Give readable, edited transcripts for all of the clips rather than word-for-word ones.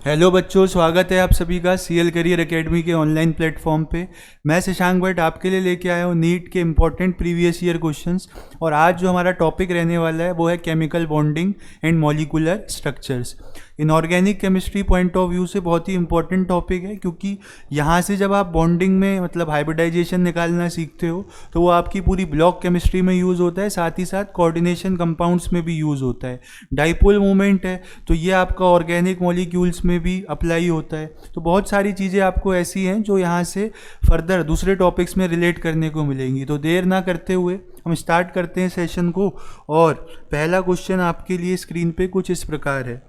Hello बच्चों, स्वागत है आप सभी का सीएल करियर एकेडमी के ऑनलाइन प्लेटफॉर्म पे। मैं शशांक भट्ट आपके लिए लेके आया हूँ नीट के इम्पॉर्टेंट प्रीवियस ईयर क्वेश्चंस। और आज जो हमारा टॉपिक रहने वाला है वो है chemical bonding and molecular structures. Inorganic chemistry point of view से बहुत ही इंपॉर्टेंट टॉपिक है, क्योंकि यहाँ से जब आप बॉन्डिंग में मतलब हाइब्रिडाइजेशन निकालना सीखते हो तो वो आपकी पूरी ब्लॉक केमिस्ट्री में यूज़ होता है, साथ ही साथ कोऑर्डिनेशन कंपाउंड्स में भी यूज़ होता है। डाइपोल मूवमेंट है तो ये आपका ऑर्गेनिक मॉलिक्यूल्स में भी अप्लाई होता है। तो बहुत सारी चीज़ें आपको ऐसी हैं जो यहाँ से फर्दर दूसरे टॉपिक्स में रिलेट करने को मिलेंगी। तो देर ना करते हुए हम स्टार्ट करते हैं सेशन को। और पहला क्वेश्चन आपके लिए स्क्रीन पे कुछ इस प्रकार है।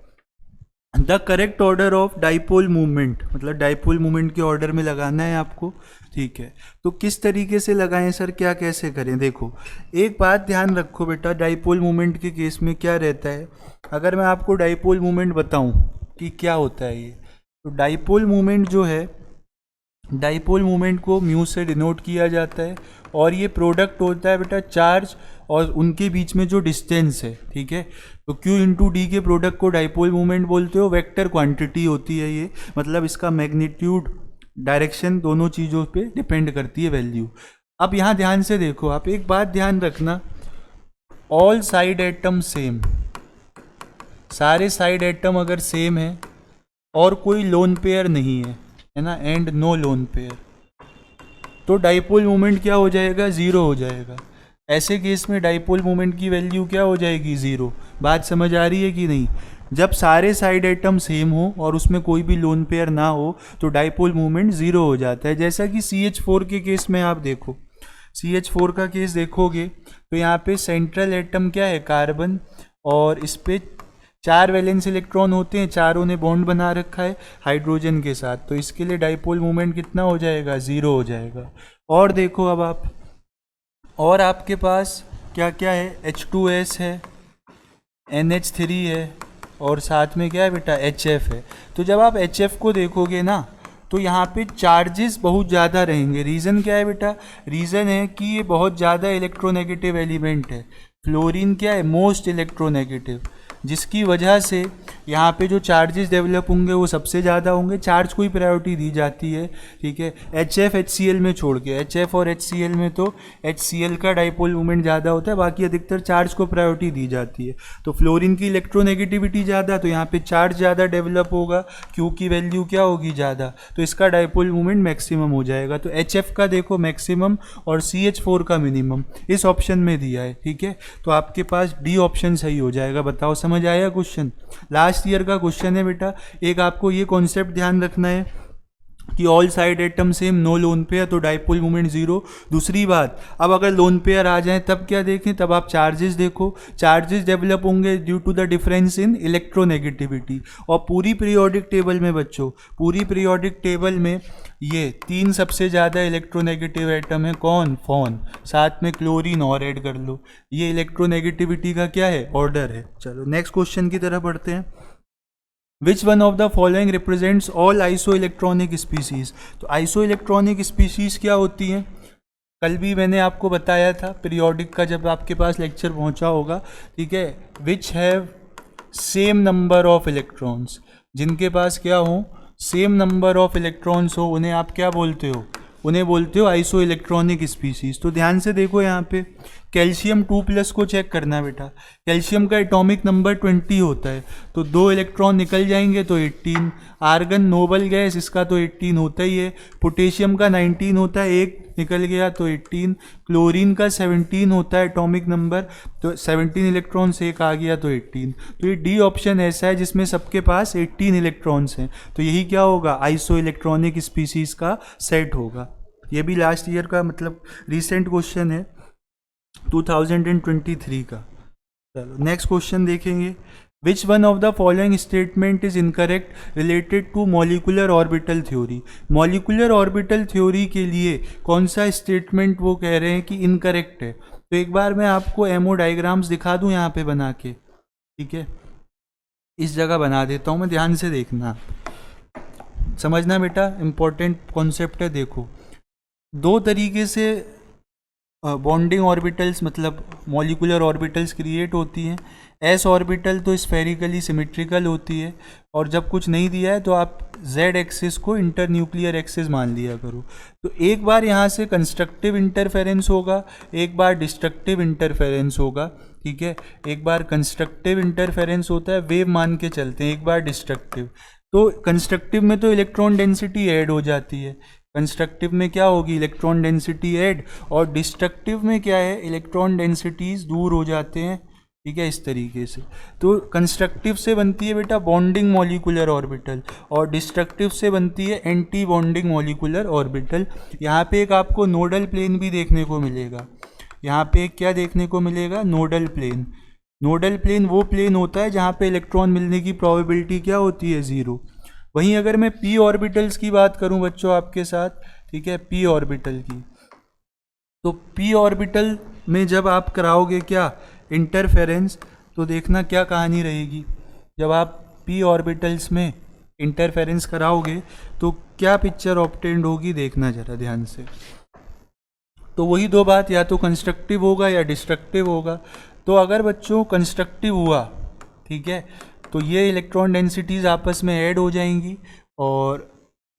The correct order of dipole movement, मतलब डाइपोल मूवमेंट के ऑर्डर में लगाना है आपको, ठीक है। तो किस तरीके से लगाएं सर, क्या कैसे करें? देखो, एक बात ध्यान रखो बेटा, डाइपोल मूवमेंट के केस में क्या रहता है। अगर मैं आपको डाइपोल मूवमेंट बताऊं कि क्या होता है ये, तो डाइपोल मूवमेंट जो है, डाइपोल मूवमेंट को म्यू से डिनोट किया जाता है। और ये प्रोडक्ट होता है बेटा चार्ज और उनके बीच में जो डिस्टेंस है, ठीक है। तो Q इंटू डी के प्रोडक्ट को डाइपोल मूवमेंट बोलते हो। वेक्टर क्वांटिटी होती है ये, मतलब इसका मैग्नीट्यूड डायरेक्शन दोनों चीज़ों पे डिपेंड करती है वैल्यू। अब यहाँ ध्यान से देखो, आप एक बात ध्यान रखना, ऑल साइड एटम सेम, सारे साइड एटम अगर सेम है और कोई लोन पेयर नहीं है ना, एंड नो लोन पेयर, तो डाइपोल मूवमेंट क्या हो जाएगा? ज़ीरो हो जाएगा। ऐसे केस में डाइपोल मूवमेंट की वैल्यू क्या हो जाएगी? ज़ीरो। बात समझ आ रही है कि नहीं? जब सारे साइड एटम सेम हो और उसमें कोई भी लोन पेयर ना हो तो डाइपोल मूवमेंट ज़ीरो हो जाता है। जैसा कि CH4 के केस में आप देखो, CH4 का केस देखोगे तो यहाँ पे सेंट्रल एटम क्या है? कार्बन, और इस पे 4 वैलेंस इलेक्ट्रॉन होते हैं, चारों ने बॉन्ड बना रखा है हाइड्रोजन के साथ। तो इसके लिए डाइपोल मूवमेंट कितना हो जाएगा? ज़ीरो हो जाएगा। और देखो अब आप, और आपके पास क्या क्या है? H2S है, NH3 है, और साथ में क्या है बेटा? HF है। तो जब आप HF को देखोगे ना तो यहाँ पे चार्जेस बहुत ज़्यादा रहेंगे। रीज़न क्या है बेटा? रीज़न है कि ये बहुत ज़्यादा इलेक्ट्रोनेगेटिव एलिमेंट है। फ्लोरीन क्या है? मोस्ट इलेक्ट्रोनेगेटिव, जिसकी वजह से यहाँ पे जो चार्जेस डेवलप होंगे वो सबसे ज़्यादा होंगे। चार्ज को ही प्रायोरिटी दी जाती है, ठीक है। HF HCl में छोड़ के, HF और HCl में तो HCl का डाइपोल मूवमेंट ज़्यादा होता है, बाकी अधिकतर चार्ज को प्रायोरिटी दी जाती है। तो फ्लोरीन की इलेक्ट्रोनेगेटिविटी ज़्यादा, तो यहाँ पे चार्ज ज़्यादा डेवलप होगा, क्यू की वैल्यू क्या होगी? ज़्यादा, तो इसका डाइपोल मूवमेंट मैक्सिमम हो जाएगा। तो HF का देखो मैक्सिमम और CH4 का मिनिमम इस ऑप्शन में दिया है, ठीक है। तो आपके पास डी ऑप्शन सही हो जाएगा। बताओ, समझ आया क्वेश्चन? लास्ट ईयर का क्वेश्चन है बेटा। एक आपको ये कॉन्सेप्ट ध्यान रखना है कि all side atom same, no lone pair, तो डाइपोल मूवमेंट ज़ीरो। दूसरी बात, अब अगर लोन पेयर आ जाए तब क्या देखें? तब आप चार्जेस देखो, चार्जेस डेवलप होंगे due to the difference in electronegativity. और पूरी पीरियोडिक टेबल में बच्चों, पूरी पीरियोडिक टेबल में ये 3 सबसे ज़्यादा इलेक्ट्रोनेगेटिव एटम है। कौन? फॉन, साथ में क्लोरीन और ऐड कर लो। ये इलेक्ट्रोनेगेटिविटी का क्या है? ऑर्डर है। चलो नेक्स्ट क्वेश्चन की तरफ बढ़ते हैं। विच one of the following represents all iso electronic species? तो आइसो इलेक्ट्रॉनिक स्पीसीज क्या होती हैं? कल भी मैंने आपको बताया था पीरियोडिक का, जब आपके पास लेक्चर पहुंचा होगा, ठीक है। Which have same number of electrons, जिनके पास क्या हो? सेम नंबर ऑफ इलेक्ट्रॉन्स हो, उन्हें आप क्या बोलते हो? उन्हें बोलते हो आइसो इलेक्ट्रॉनिक स्पीसीज। तो ध्यान से देखो, यहाँ पे कैल्शियम 2+ को चेक करना बेटा। कैल्शियम का एटॉमिक नंबर 20 होता है, तो 2 इलेक्ट्रॉन निकल जाएंगे तो 18। आर्गन नोबल गैस, इसका तो 18 होता ही है। पोटेशियम का 19 होता है, 1 निकल गया तो 18। क्लोरीन का 17 होता है एटॉमिक नंबर, तो 17 इलेक्ट्रॉन से 1 आ गया तो 18। तो ये डी ऑप्शन ऐसा है जिसमें सबके पास 18 इलेक्ट्रॉन्स हैं। तो यही क्या होगा? आइसो इलेक्ट्रॉनिक स्पीसीज का सेट होगा। ये भी लास्ट ईयर का मतलब रिसेंट क्वेश्चन है 2023 का। चलो नेक्स्ट क्वेश्चन देखेंगे। Which one of the following statement is incorrect related to molecular orbital theory? Molecular orbital theory के लिए कौन सा स्टेटमेंट वो कह रहे हैं कि इनकरेक्ट है? तो एक बार मैं आपको एमओ डायग्राम्स दिखा दूं यहाँ पे बना के, ठीक है। इस जगह बना देता हूँ मैं, ध्यान से देखना, समझना बेटा, इंपॉर्टेंट कॉन्सेप्ट है। देखो, 2 तरीके से बॉन्डिंग ऑर्बिटल्स मतलब मॉलिकुलर ऑर्बिटल्स क्रिएट होती हैं। एस ऑर्बिटल तो स्फेरिकली सिमेट्रिकल होती है, और जब कुछ नहीं दिया है तो आप जेड एक्सिस को इंटरन्यूक्लियर एक्सिस मान लिया करो। तो एक बार यहाँ से कंस्ट्रक्टिव इंटरफेरेंस होगा, एक बार डिस्ट्रक्टिव इंटरफेरेंस होगा, ठीक है। एक बार कंस्ट्रक्टिव इंटरफेरेंस होता है, वेव मान के चलते हैं, एक बार डिस्ट्रक्टिव। तो कंस्ट्रक्टिव में तो इलेक्ट्रॉन डेंसिटी ऐड हो जाती है, कंस्ट्रक्टिव में क्या होगी, इलेक्ट्रॉन डेंसिटी ऐड, और डिस्ट्रक्टिव में क्या है, इलेक्ट्रॉन डेंसिटीज दूर हो जाते हैं, ठीक है, इस तरीके से। तो कंस्ट्रक्टिव से बनती है बेटा बॉन्डिंग मॉलिक्यूलर ऑर्बिटल, और डिस्ट्रक्टिव से बनती है एंटी बॉन्डिंग मॉलिक्यूलर ऑर्बिटल। यहाँ पे एक आपको नोडल प्लेन भी देखने को मिलेगा, यहाँ पे एक क्या देखने को मिलेगा, नोडल प्लेन। नोडल प्लेन वो प्लेन होता है जहाँ पे इलेक्ट्रॉन मिलने की प्रोबेबिलिटी क्या होती है, 0। वहीं अगर मैं पी ऑर्बिटल्स की बात करूं बच्चों आपके साथ, ठीक है, पी ऑर्बिटल की, तो पी ऑर्बिटल में जब आप कराओगे क्या, इंटरफेरेंस, तो देखना क्या कहानी रहेगी। जब आप पी ऑर्बिटल्स में इंटरफेरेंस कराओगे तो क्या पिक्चर ऑब्टेन्ड होगी, देखना जरा ध्यान से। तो वही दो बात, या तो कंस्ट्रक्टिव होगा या डिस्ट्रक्टिव होगा। तो अगर बच्चों कंस्ट्रक्टिव हुआ, ठीक है, तो ये इलेक्ट्रॉन डेंसिटीज़ आपस में ऐड हो जाएंगी और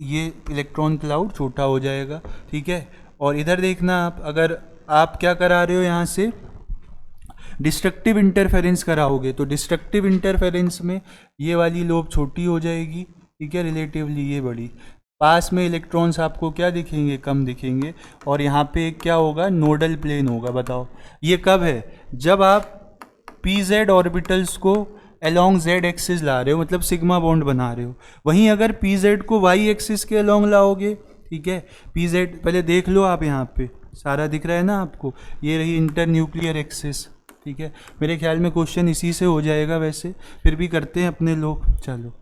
ये इलेक्ट्रॉन क्लाउड छोटा हो जाएगा, ठीक है। और इधर देखना आप, अगर आप क्या करा रहे हो, यहाँ से डिस्ट्रक्टिव इंटरफेरेंस कराओगे तो डिस्ट्रक्टिव इंटरफेरेंस में ये वाली लोब छोटी हो जाएगी, ठीक है, रिलेटिवली ये बड़ी। पास में इलेक्ट्रॉन्स आपको क्या दिखेंगे, कम दिखेंगे, और यहाँ पे क्या होगा, नोडल प्लेन होगा। बताओ ये कब है, जब आप पी जेड ऑर्बिटल्स को अलोंग जेड एक्सिस ला रहे हो, मतलब सिग्मा बॉन्ड बना रहे हो। वहीं अगर पी जेड को वाई एक्सिस के अलोंग लाओगे, ठीक है, पी जेड पहले देख लो आप, यहाँ पे सारा दिख रहा है ना आपको, ये रही इंटर न्यूक्लियर एक्सिस, ठीक है। मेरे ख्याल में क्वेश्चन इसी से हो जाएगा, वैसे फिर भी करते हैं अपने लोग। चलो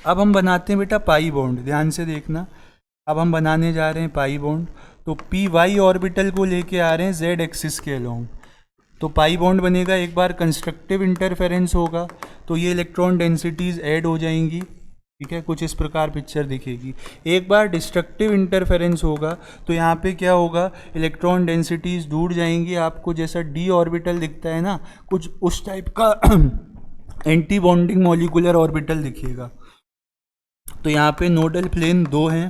अब हम बनाते हैं बेटा पाई बॉन्ड, ध्यान से देखना। अब हम बनाने जा रहे हैं पाई बॉन्ड, तो पी वाई ऑर्बिटल को लेके आ रहे हैं जेड एक्सिस के अलोंग। तो पाई बॉन्ड बनेगा, एक बार कंस्ट्रक्टिव इंटरफेरेंस होगा तो ये इलेक्ट्रॉन डेंसिटीज़ ऐड हो जाएंगी, ठीक है, कुछ इस प्रकार पिक्चर दिखेगी। एक बार डिस्ट्रक्टिव इंटरफेरेंस होगा तो यहाँ पे क्या होगा, इलेक्ट्रॉन डेंसिटीज़ दूर जाएंगी। आपको जैसा डी ऑर्बिटल दिखता है ना, कुछ उस टाइप का एंटी बॉन्डिंग मॉलिक्यूलर ऑर्बिटल दिखेगा। तो यहाँ पे नोडल प्लेन 2 हैं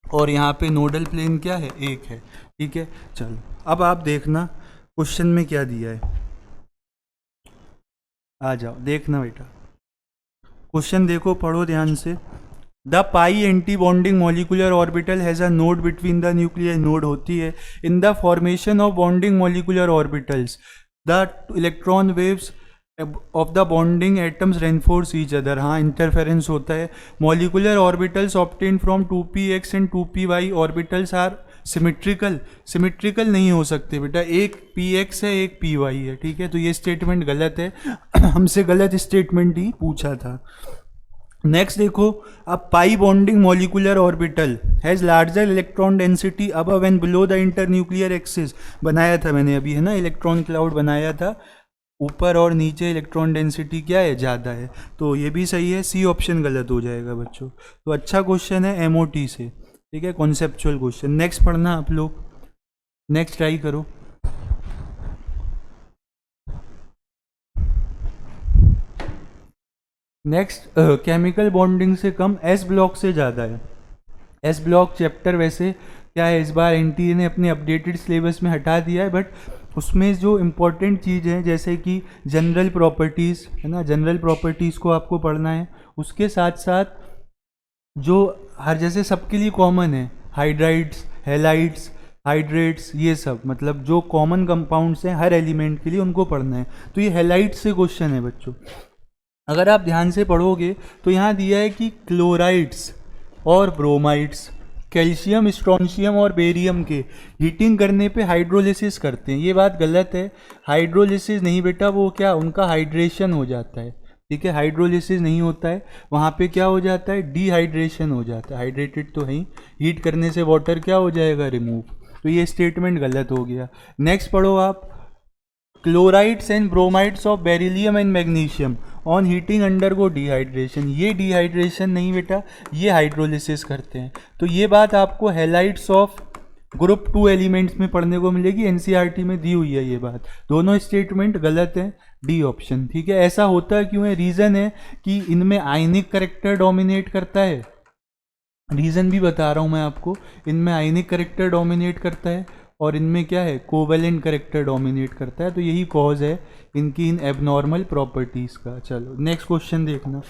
और यहाँ पे नोडल प्लेन क्या है, 1 है, ठीक है। चलो अब आप देखना क्वेश्चन में क्या दिया है, आ जाओ देखना बेटा। क्वेश्चन देखो, पढ़ो ध्यान से। The pi anti bonding molecular orbital has a node between the nuclear, node होती है। In the formation of bonding molecular orbitals the electron waves of the bonding atoms reinforce each other. हाँ, interference होता है। Molecular orbitals obtain from 2px and 2py orbitals are symmetrical. Symmetrical नहीं हो सकते बेटा, एक px है एक py है, ठीक है। तो ये स्टेटमेंट गलत है, हमसे गलत स्टेटमेंट ही पूछा था। नेक्स्ट देखो, अब pi bonding molecular orbital has larger electron density above and below the inter nuclear axis. बनाया था मैंने अभी, है ना, इलेक्ट्रॉन क्लाउड बनाया था, ऊपर और नीचे इलेक्ट्रॉन डेंसिटी क्या है, ज़्यादा है। तो ये भी सही है, सी ऑप्शन गलत हो जाएगा बच्चों। तो अच्छा क्वेश्चन है MOT से, ठीक है, कॉन्सेप्चुअल क्वेश्चन। नेक्स्ट पढ़ना आप लोग, नेक्स्ट ट्राई करो। नेक्स्ट केमिकल बॉन्डिंग से कम एस ब्लॉक से ज़्यादा है। एस ब्लॉक चैप्टर वैसे क्या है, इस बार NTA ने अपने अपडेटेड सिलेबस में हटा दिया है, बट उसमें जो इम्पोर्टेंट चीज़ है जैसे कि जनरल प्रॉपर्टीज़, है ना, जनरल प्रॉपर्टीज़ को आपको पढ़ना है। उसके साथ साथ जो हर जैसे सबके लिए कॉमन है, हाइड्राइड्स, हैलाइड्स, हाइड्रेट्स, ये सब मतलब जो कॉमन कंपाउंड्स हैं हर एलिमेंट के लिए, उनको पढ़ना है। तो ये हैलाइड्स से क्वेश्चन है बच्चों। अगर आप ध्यान से पढ़ोगे तो यहाँ दिया है कि क्लोराइड्स और ब्रोमाइड्स कैल्शियम, स्ट्रोंशियम और बेरियम के हीटिंग करने पे हाइड्रोलिसिस करते हैं। ये बात गलत है, हाइड्रोलिसिस नहीं बेटा, वो क्या, उनका हाइड्रेशन हो जाता है, ठीक है, हाइड्रोलिसिस नहीं होता है। वहाँ पे क्या हो जाता है, डिहाइड्रेशन हो जाता है। हाइड्रेटेड तो है, हीट करने से वाटर क्या हो जाएगा, रिमूव। तो ये स्टेटमेंट गलत हो गया। नेक्स्ट पढ़ो आप, chlorides and bromides of beryllium and magnesium on heating undergo dehydration. ये डिहाइड्रेशन नहीं बेटा, ये हाइड्रोलिसिस करते हैं। तो ये बात आपको हैलाइड्स ऑफ ग्रुप 2 एलिमेंट्स में पढ़ने को मिलेगी, NCERT में दी हुई है ये बात। दोनों स्टेटमेंट गलत हैं, डी ऑप्शन, ठीक है। ऐसा होता क्यों है, रीज़न है कि इनमें आयनिक करेक्टर डोमिनेट करता है, रीज़न भी बता रहा हूँ मैं आपको। इनमें आयनिक करेक्टर डोमिनेट करता है और इनमें क्या है, कोवेलेंट करेक्टर डोमिनेट करता है। तो यही कॉज है इनकी इन एबनॉर्मल प्रॉपर्टीज़ का। चलो नेक्स्ट क्वेश्चन देखना,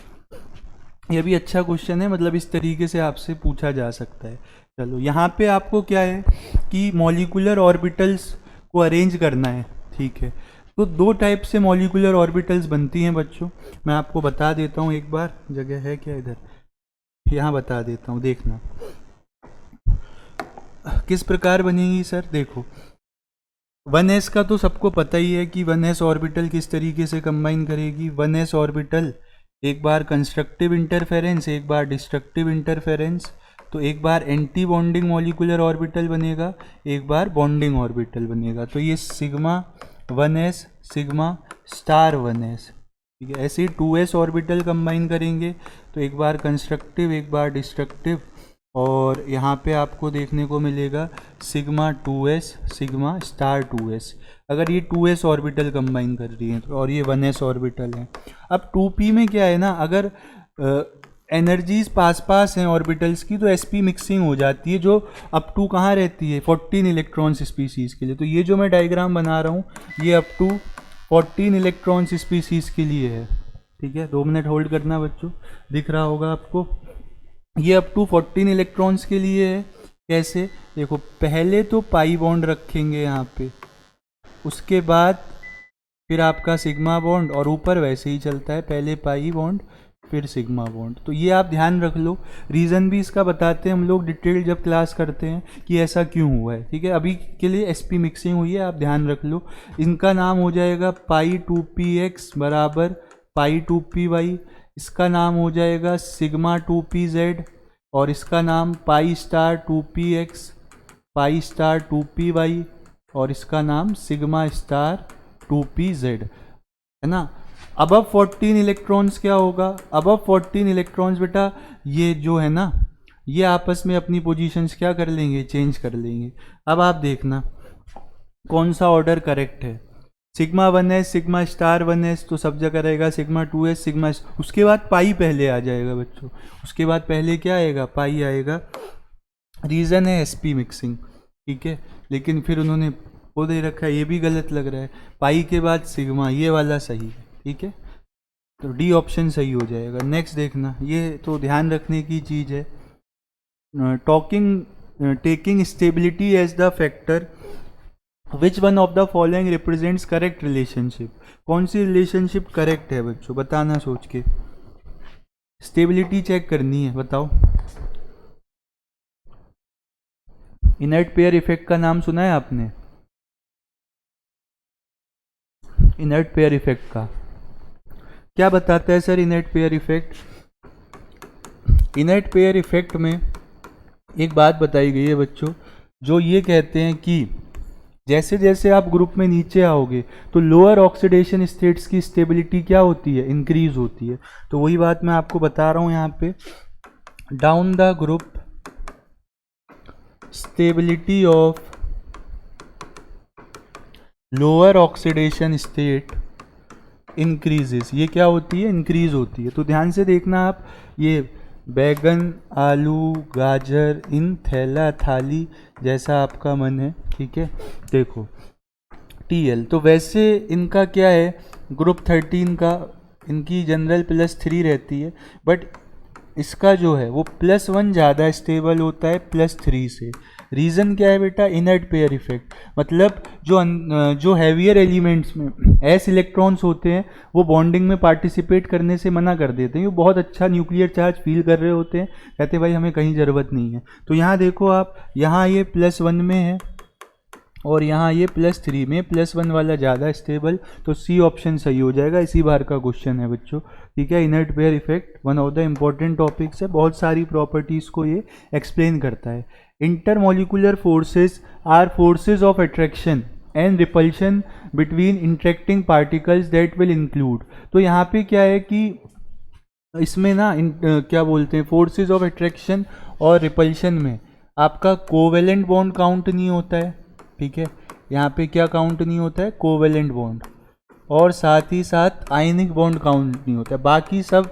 ये भी अच्छा क्वेश्चन है, मतलब इस तरीके से आपसे पूछा जा सकता है। चलो यहाँ पे आपको क्या है कि मॉलिक्यूलर ऑर्बिटल्स को अरेंज करना है, ठीक है। तो दो टाइप से मॉलिक्यूलर ऑर्बिटल्स बनती हैं बच्चों, मैं आपको बता देता हूँ एक बार, जगह है क्या इधर, यहाँ बता देता हूँ, देखना किस प्रकार बनेगी सर। देखो 1s का तो सबको पता ही है कि 1s ऑर्बिटल किस तरीके से कंबाइन करेगी। 1s ऑर्बिटल एक बार कंस्ट्रक्टिव इंटरफेरेंस, एक बार डिस्ट्रक्टिव इंटरफेरेंस, तो एक बार एंटी बॉन्डिंग मॉलिक्यूलर ऑर्बिटल बनेगा, एक बार बॉन्डिंग ऑर्बिटल बनेगा। तो ये sigma 1s sigma star 1s, ठीक है। ऐसे ही 2s ऑर्बिटल कंबाइन करेंगे, तो एक बार कंस्ट्रक्टिव एक बार डिस्ट्रक्टिव, और यहाँ पे आपको देखने को मिलेगा sigma 2s sigma star 2s, अगर ये 2s ऑर्बिटल कंबाइन कर रही है तो, और ये 1s ऑर्बिटल है। अब 2p में क्या है ना, अगर एनर्जीज पास पास हैं ऑर्बिटल्स की, तो sp मिक्सिंग हो जाती है, जो अप टू कहाँ रहती है 14 इलेक्ट्रॉन्स स्पीसीज़ के लिए। तो ये जो मैं डायग्राम बना रहा हूँ ये अप टू 14 इलेक्ट्रॉन्स स्पीसीज़ के लिए है, ठीक है। 2 मिनट होल्ड करना बच्चों, दिख रहा होगा आपको, ये अप टू 14 इलेक्ट्रॉन्स के लिए है। कैसे, देखो पहले तो पाई बॉन्ड रखेंगे यहाँ पे, उसके बाद फिर आपका सिग्मा बॉन्ड, और ऊपर वैसे ही चलता है, पहले पाई बॉन्ड फिर सिग्मा बॉन्ड। तो ये आप ध्यान रख लो, रीज़न भी इसका बताते हैं हम लोग डिटेल जब क्लास करते हैं कि ऐसा क्यों हुआ है, ठीक है। अभी के लिए sp मिक्सिंग हुई है, आप ध्यान रख लो। इनका नाम हो जाएगा पाई 2px बराबर पाई 2py, इसका नाम हो जाएगा सिग्मा 2pz, और इसका नाम pi star 2px pi star 2py, और इसका नाम सिग्मा स्टार 2pz, है ना। अबव 14 इलेक्ट्रॉन्स क्या होगा, अबव 14 इलेक्ट्रॉन्स बेटा ये जो है ना, ये आपस में अपनी पोजीशंस क्या कर लेंगे, चेंज कर लेंगे। अब आप देखना कौन सा ऑर्डर करेक्ट है, sigma 1s sigma star 1s, तो सब जगह रहेगा सिग्मा 2s सिग्मा, उसके बाद पाई पहले आ जाएगा बच्चों, उसके बाद पहले क्या आएगा, पाई आएगा। रीज़न है sp मिक्सिंग, ठीक है। लेकिन फिर उन्होंने वो दे रखा है, ये भी गलत लग रहा है, पाई के बाद सिग्मा, ये वाला सही है, ठीक है। तो डी ऑप्शन सही हो जाएगा। नेक्स्ट देखना, ये तो ध्यान रखने की चीज़ है, taking stability as the factor, which one of the following represents correct relationship. कौन सी रिलेशनशिप करेक्ट है बच्चों, बताना सोच के, स्टेबिलिटी चेक करनी है, बताओ। इनर्ट पेयर इफेक्ट का नाम सुना है आपने, इनर्ट पेयर इफेक्ट का क्या बताता है sir inert pair effect. Inert pair effect में एक बात बताई गई है बच्चों, जो ये कहते हैं कि जैसे जैसे आप ग्रुप में नीचे आओगे तो लोअर ऑक्सीडेशन स्टेट्स की स्टेबिलिटी क्या होती है, इंक्रीज होती है। तो वही बात मैं आपको बता रहा हूँ यहाँ पे, down the group stability of lower oxidation state increases, ये क्या होती है, इंक्रीज होती है। तो ध्यान से देखना आप, ये बैगन आलू गाजर इन थैला थाली जैसा आपका मन है, ठीक है। देखो TL, तो वैसे इनका क्या है, ग्रुप 13 का इनकी जनरल +3 रहती है, बट इसका जो है वो +1 ज़्यादा स्टेबल होता है +3 से। रीज़न क्या है बेटा, इनर्ट पेयर इफेक्ट, मतलब जो हैवियर एलिमेंट्स में s इलेक्ट्रॉन्स होते हैं वो बॉन्डिंग में पार्टिसिपेट करने से मना कर देते हैं। ये बहुत अच्छा न्यूक्लियर चार्ज फील कर रहे होते हैं, कहते हैं भाई हमें कहीं ज़रूरत नहीं है। तो यहाँ देखो आप, यहाँ ये +1 में है और यहाँ ये +3 में, +1 वाला ज़्यादा स्टेबल, तो सी ऑप्शन सही हो जाएगा। इसी बार का क्वेश्चन है बच्चों, ठीक है। Inert pair effect one of the important topics है, बहुत सारी प्रॉपर्टीज़ को ये एक्सप्लेन करता है। Intermolecular forces are forces of attraction and repulsion between interacting particles that will include. तो यहाँ पे क्या है कि इसमें ना क्या बोलते हैं, फोर्सेस ऑफ अट्रैक्शन और रिपल्शन में आपका कोवेलेंट बॉन्ड काउंट नहीं होता है, ठीक है। यहाँ पे क्या काउंट नहीं होता है, कोवेलेंट बॉन्ड। और साथ ही साथ आयनिक बॉन्ड काउंट नहीं होता है। बाकी सब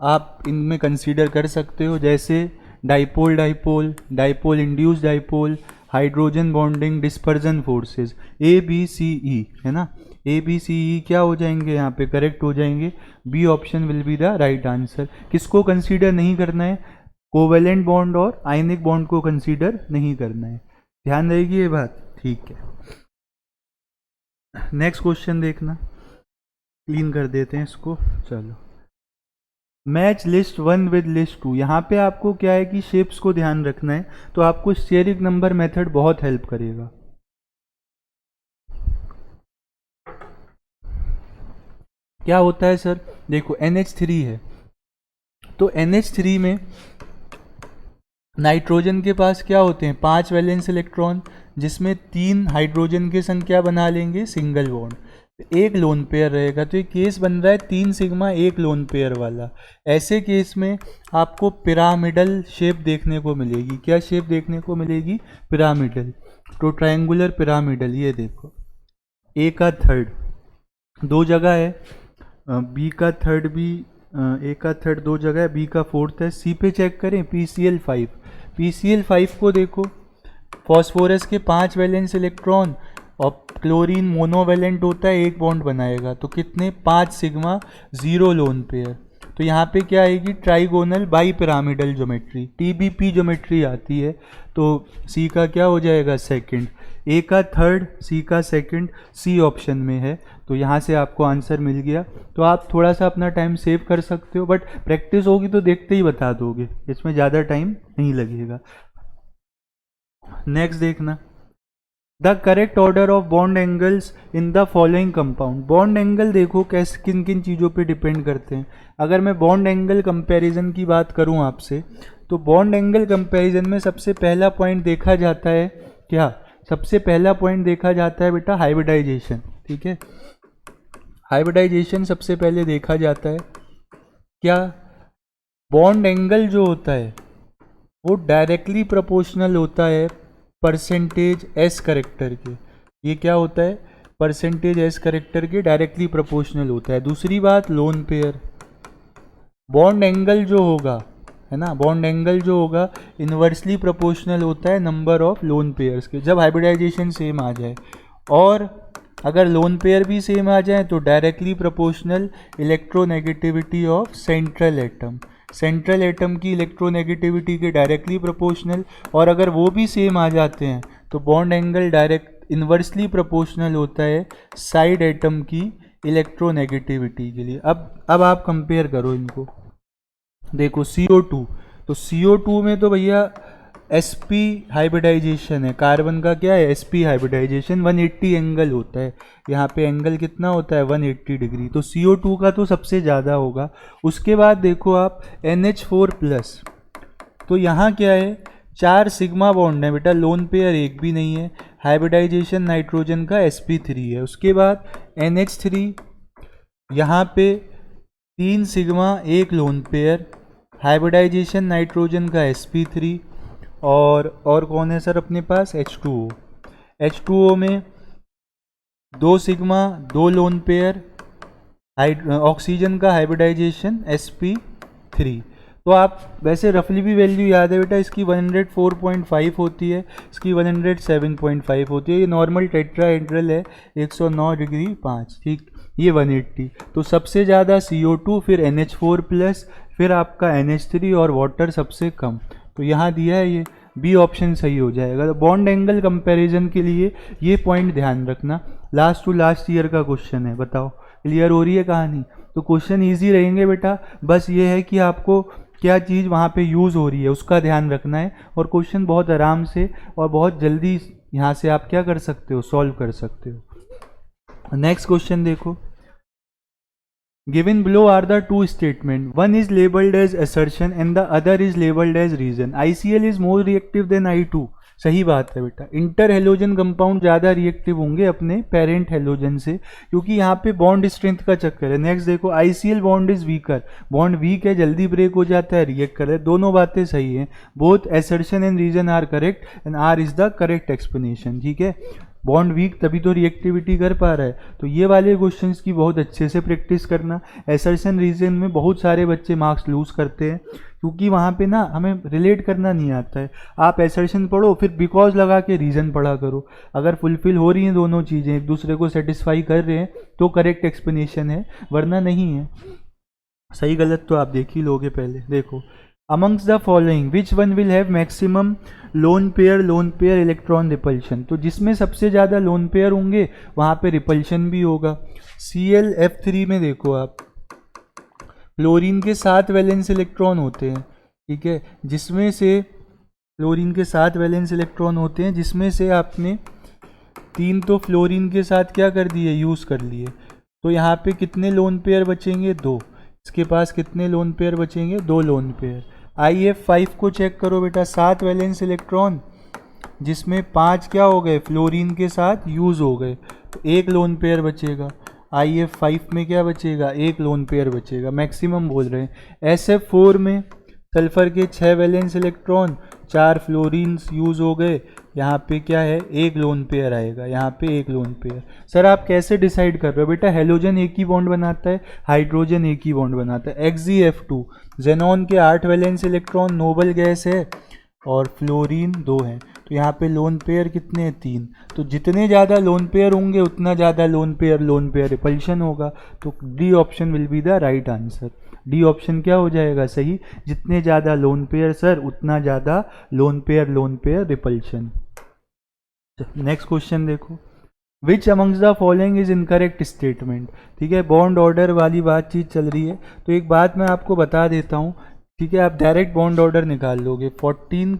आप इनमें कंसीडर कर सकते हो, जैसे dipole dipole, dipole induce dipole, hydrogen bonding, dispersion forces, A B C E, है ना। ए बी सी ई क्या हो जाएंगे यहाँ पे, करेक्ट हो जाएंगे। B option will be the right answer. किसको कंसीडर नहीं करना है, कोवेलेंट बॉन्ड और आयनिक बॉन्ड को कंसीडर नहीं करना है, ध्यान रहेगी ये बात, ठीक है। नेक्स्ट क्वेश्चन देखना, क्लीन कर देते हैं इसको, चलो। मैच लिस्ट 1 विद लिस्ट 2, यहाँ पे आपको क्या है कि शेप्स को ध्यान रखना है, तो आपको स्टेरिक नंबर मेथड बहुत हेल्प करेगा। क्या होता है सर, देखो NH3 है, तो NH3 में नाइट्रोजन के पास क्या होते हैं, 5 वैलेंस इलेक्ट्रॉन, जिसमें 3 हाइड्रोजन की संख्या बना लेंगे सिंगल बॉन्ड, एक लोन पेयर रहेगा। तो ये केस बन रहा है 3 सिग्मा 1 लोन पेयर वाला। ऐसे केस में आपको पिरामिडल शेप देखने को मिलेगी। क्या शेप देखने को मिलेगी, पिरामिडल, तो ट्रायंगुलर पिरामिडल। ये देखो, ए का थर्ड 2 जगह है, बी का थर्ड भी, ए का थर्ड 2 जगह है, बी का फोर्थ है। सी पे चेक करें, PCl5, PCl5 को देखो, फॉस्फोरस के 5 वैलेंस इलेक्ट्रॉन और क्लोरीन मोनोवैलेंट होता है, एक बॉन्ड बनाएगा, तो कितने, 5 सिग्मा 0 लोन पेयर। तो यहाँ पे क्या आएगी, trigonal bi pyramidal geometry, TBP geometry आती है। तो सी का क्या हो जाएगा, सेकंड, ए का थर्ड, सी का सेकंड, सी ऑप्शन में है। तो यहाँ से आपको आंसर मिल गया। तो आप थोड़ा सा अपना टाइम सेव कर सकते हो, बट प्रैक्टिस होगी तो देखते ही बता दोगे, इसमें ज़्यादा टाइम नहीं लगेगा। नेक्स्ट देखना, the correct order of bond angles in the following compound. Bond angle देखो कैसे किन किन चीज़ों पे डिपेंड करते हैं। अगर मैं बॉन्ड एंगल कंपैरिजन की बात करूं आपसे, तो बॉन्ड एंगल कंपैरिजन में सबसे पहला पॉइंट देखा जाता है क्या, सबसे पहला पॉइंट देखा जाता है बेटा हाइब्रिडाइजेशन, ठीक है। हाइब्रिडाइजेशन सबसे पहले देखा जाता है। क्या, बॉन्ड एंगल जो होता है वो डायरेक्टली प्रोपोर्शनल होता है परसेंटेज एस करेक्टर के। ये क्या होता है, परसेंटेज एस करेक्टर के डायरेक्टली प्रोपोर्शनल होता है। दूसरी बात, लोन पेयर, बॉन्ड एंगल जो होगा, है ना, बॉन्ड एंगल जो होगा इन्वर्सली प्रोपोर्शनल होता है नंबर ऑफ लोन पेयर्स के, जब हाइब्रिडाइजेशन सेम आ जाए। और अगर लोन पेयर भी सेम आ जाए तो directly proportional electronegativity of central atom, central atom की इलेक्ट्रोनेगेटिविटी के डायरेक्टली प्रोपोर्शनल। और अगर वो भी सेम आ जाते हैं तो bond angle direct inversely proportional होता है साइड एटम की इलेक्ट्रोनेगेटिविटी के लिए। अब आप कंपेयर करो इनको, देखो CO2, तो CO2 में तो भैया sp हाइब्रिडाइजेशन है, कार्बन का क्या है, sp हाइब्रिडाइजेशन, 180 एंगल होता है। यहाँ पे एंगल कितना होता है, 180 डिग्री, तो CO2 का तो सबसे ज़्यादा होगा। उसके बाद देखो आप NH4+, तो यहाँ क्या है, 4 सिग्मा बॉन्ड है बेटा, लोन पेयर एक भी नहीं है, हाइब्रिडाइजेशन नाइट्रोजन का sp3 है। उसके बाद NH3, यहाँ पे 3 sigma 1 lone pair, hybridization nitrogen का sp3। और कौन है सर अपने पास, H2O, H2O में 2 सिग्मा 2 लोन पेयर, ऑक्सीजन का हाइब्रिडाइजेशन sp3। तो आप वैसे रफली भी वैल्यू याद है बेटा, इसकी 104.5 होती है, इसकी 107.5 होती है। ये नॉर्मल टेट्राहेड्रल है, 109 डिग्री 5, ठीक, ये 180। तो सबसे ज़्यादा CO2, फिर NH4+, फिर आपका NH3 और वाटर सबसे कम। तो यहाँ दिया है ये बी ऑप्शन सही हो जाएगा। तो बॉन्ड एंगल कंपैरिजन के लिए ये पॉइंट ध्यान रखना। लास्ट टू लास्ट ईयर का क्वेश्चन है, बताओ क्लियर हो रही है कहानी। तो क्वेश्चन इजी रहेंगे बेटा, बस ये है कि आपको क्या चीज़ वहाँ पे यूज़ हो रही है उसका ध्यान रखना है, और क्वेश्चन बहुत आराम से और बहुत जल्दी यहाँ से आप क्या कर सकते हो, सॉल्व कर सकते हो। नेक्स्ट क्वेश्चन देखो, given below are the two statement, one is labeled as assertion and the other is labeled as reason. ICl is more reactive than I2, सही बात है बेटा। इंटर हेलोजन कंपाउंड ज़्यादा रिएक्टिव होंगे अपने पेरेंट हेलोजन से, क्योंकि यहाँ पे बॉन्ड स्ट्रेंथ का चक्कर है। नेक्स्ट देखो, ICl bond is weaker, bond weak है, जल्दी ब्रेक हो जाता है, रिएक्ट कर रहा है। दोनों बातें सही हैं, both assertion and reason are correct and R is the correct explanation, ठीक है। बॉन्ड वीक तभी तो रिएक्टिविटी कर पा रहा है। तो ये वाले क्वेश्चंस की बहुत अच्छे से प्रैक्टिस करना। एसर्शन रीजन में बहुत सारे बच्चे मार्क्स लूज करते हैं क्योंकि वहाँ पे ना हमें रिलेट करना नहीं आता है। आप एसर्शन पढ़ो फिर बिकॉज लगा के रीज़न पढ़ा करो। अगर फुलफिल हो रही हैं दोनों चीज़ें, एक दूसरे को सेटिस्फाई कर रहे हैं तो करेक्ट एक्सप्लेनेशन है, वरना नहीं है। सही गलत तो आप देख ही लोगे। पहले देखो, amongst the following which one will have maximum lone pair electron repulsion. तो जिसमें सबसे ज़्यादा लोन पेयर होंगे वहाँ पे रिपल्शन भी होगा। ClF3 में देखो आप, फ्लोरीन के 7 वैलेंस इलेक्ट्रॉन होते हैं, ठीक है, जिसमें से फ्लोरीन के 7 वैलेंस इलेक्ट्रॉन होते हैं, जिसमें से आपने 3 तो फ्लोरीन के साथ क्या कर दिए, यूज़ कर लिए। तो यहाँ पे कितने लोन पेयर बचेंगे, 2। इसके पास कितने लोन पेयर बचेंगे, 2 लोन पेयर। IF5 को चेक करो बेटा, 7 वैलेंस इलेक्ट्रॉन जिसमें 5 क्या हो गए, फ्लोरीन के साथ यूज़ हो गए, तो 1 लोन पेयर बचेगा। IF5 में क्या बचेगा, 1 लोन पेयर बचेगा, मैक्सिमम बोल रहे हैं। SF4 में सल्फर के 6 वैलेंस इलेक्ट्रॉन, 4 फ्लोरीन्स यूज़ हो गए, यहाँ पे क्या है, 1 लोन पेयर आएगा, यहाँ पे 1 लोन पेयर। सर आप कैसे डिसाइड कर रहे हो, बेटा हेलोजन एक ही बॉन्ड बनाता है, हाइड्रोजन एक ही बॉन्ड बनाता है। XgF2, जेनॉन के 8 वैलेंस इलेक्ट्रॉन, नोबल गैस है और फ्लोरीन 2 है, तो यहाँ पे लोन पेयर कितने हैं, 3। तो जितने ज़्यादा लोन पेयर होंगे उतना ज़्यादा लोन पेयर रिपल्शन होगा। तो D option will be the right answer. D option क्या हो जाएगा सही, जितने ज़्यादा लोन पेयर सर उतना ज़्यादा lone pair repulsion. Next question देखो, which amongst the following is incorrect statement. ठीक है, बॉन्ड ऑर्डर वाली बातचीत चल रही है, तो एक बात मैं आपको बता देता हूँ, ठीक है, आप डायरेक्ट बॉन्ड ऑर्डर निकाल लोगे। 14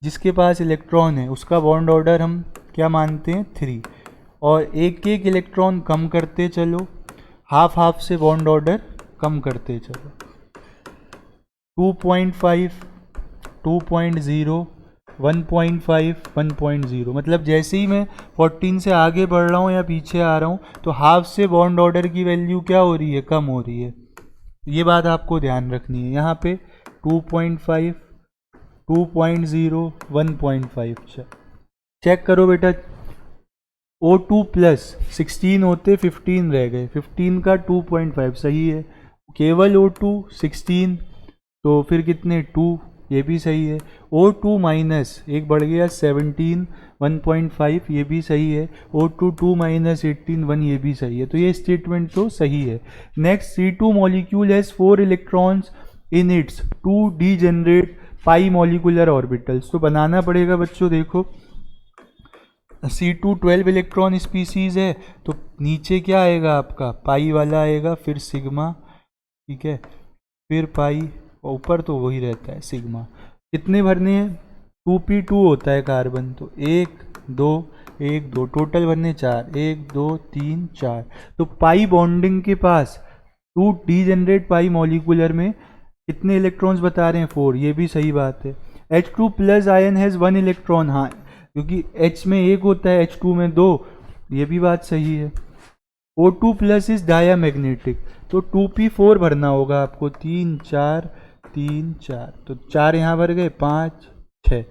जिसके पास इलेक्ट्रॉन है उसका बॉन्ड ऑर्डर हम क्या मानते हैं, 3, और एक एक इलेक्ट्रॉन कम करते चलो, हाफ हाफ से बॉन्ड ऑर्डर कम करते चलो। 2.5, 2.0, 1.5, 1.0, मतलब जैसे ही मैं 14 से आगे बढ़ रहा हूँ या पीछे आ रहा हूँ तो हाफ से बॉन्ड ऑर्डर की वैल्यू क्या हो रही है, कम हो रही है। ये बात आपको ध्यान रखनी है। यहाँ पे 2.5, 2.0, 1.5 चेक करो बेटा। O2 प्लस 16 होते 15 रह गए, 15 का 2.5 सही है। केवल O2 16, तो फिर कितने 2, ये भी सही है। O2 माइनस एक बढ़ गया 17, 1.5 ये भी सही है। O2 2 माइनस 18, 1 ये भी सही है। तो ये स्टेटमेंट तो सही है। Next, C2 molecule has 4 electrons in its 2 degenerate pi molecular orbitals. तो बनाना पड़ेगा बच्चों, देखो C2 12 इलेक्ट्रॉन स्पीसीज है, तो नीचे क्या आएगा आपका, पाई वाला आएगा, फिर सिग्मा, ठीक है, फिर पाई, ऊपर तो वही रहता है सिग्मा। कितने भरने हैं, 2p2 होता है कार्बन, तो 1 2 1 2, टोटल भरने 4, 1 2 3 4। तो पाई बॉन्डिंग के पास 2 डीजेनरेट पाई मॉलिकुलर में कितने इलेक्ट्रॉन्स बता रहे हैं, 4, ये भी सही बात है। H2 plus ion has 1 electron, हाँ क्योंकि H में 1 होता है, H2 में 2, ये भी बात सही है। O2 प्लस इज डायामैग्नेटिक, तो 2p4 भरना होगा आपको, 3 4 3 4, तो 4 यहाँ भर गए, 5 6,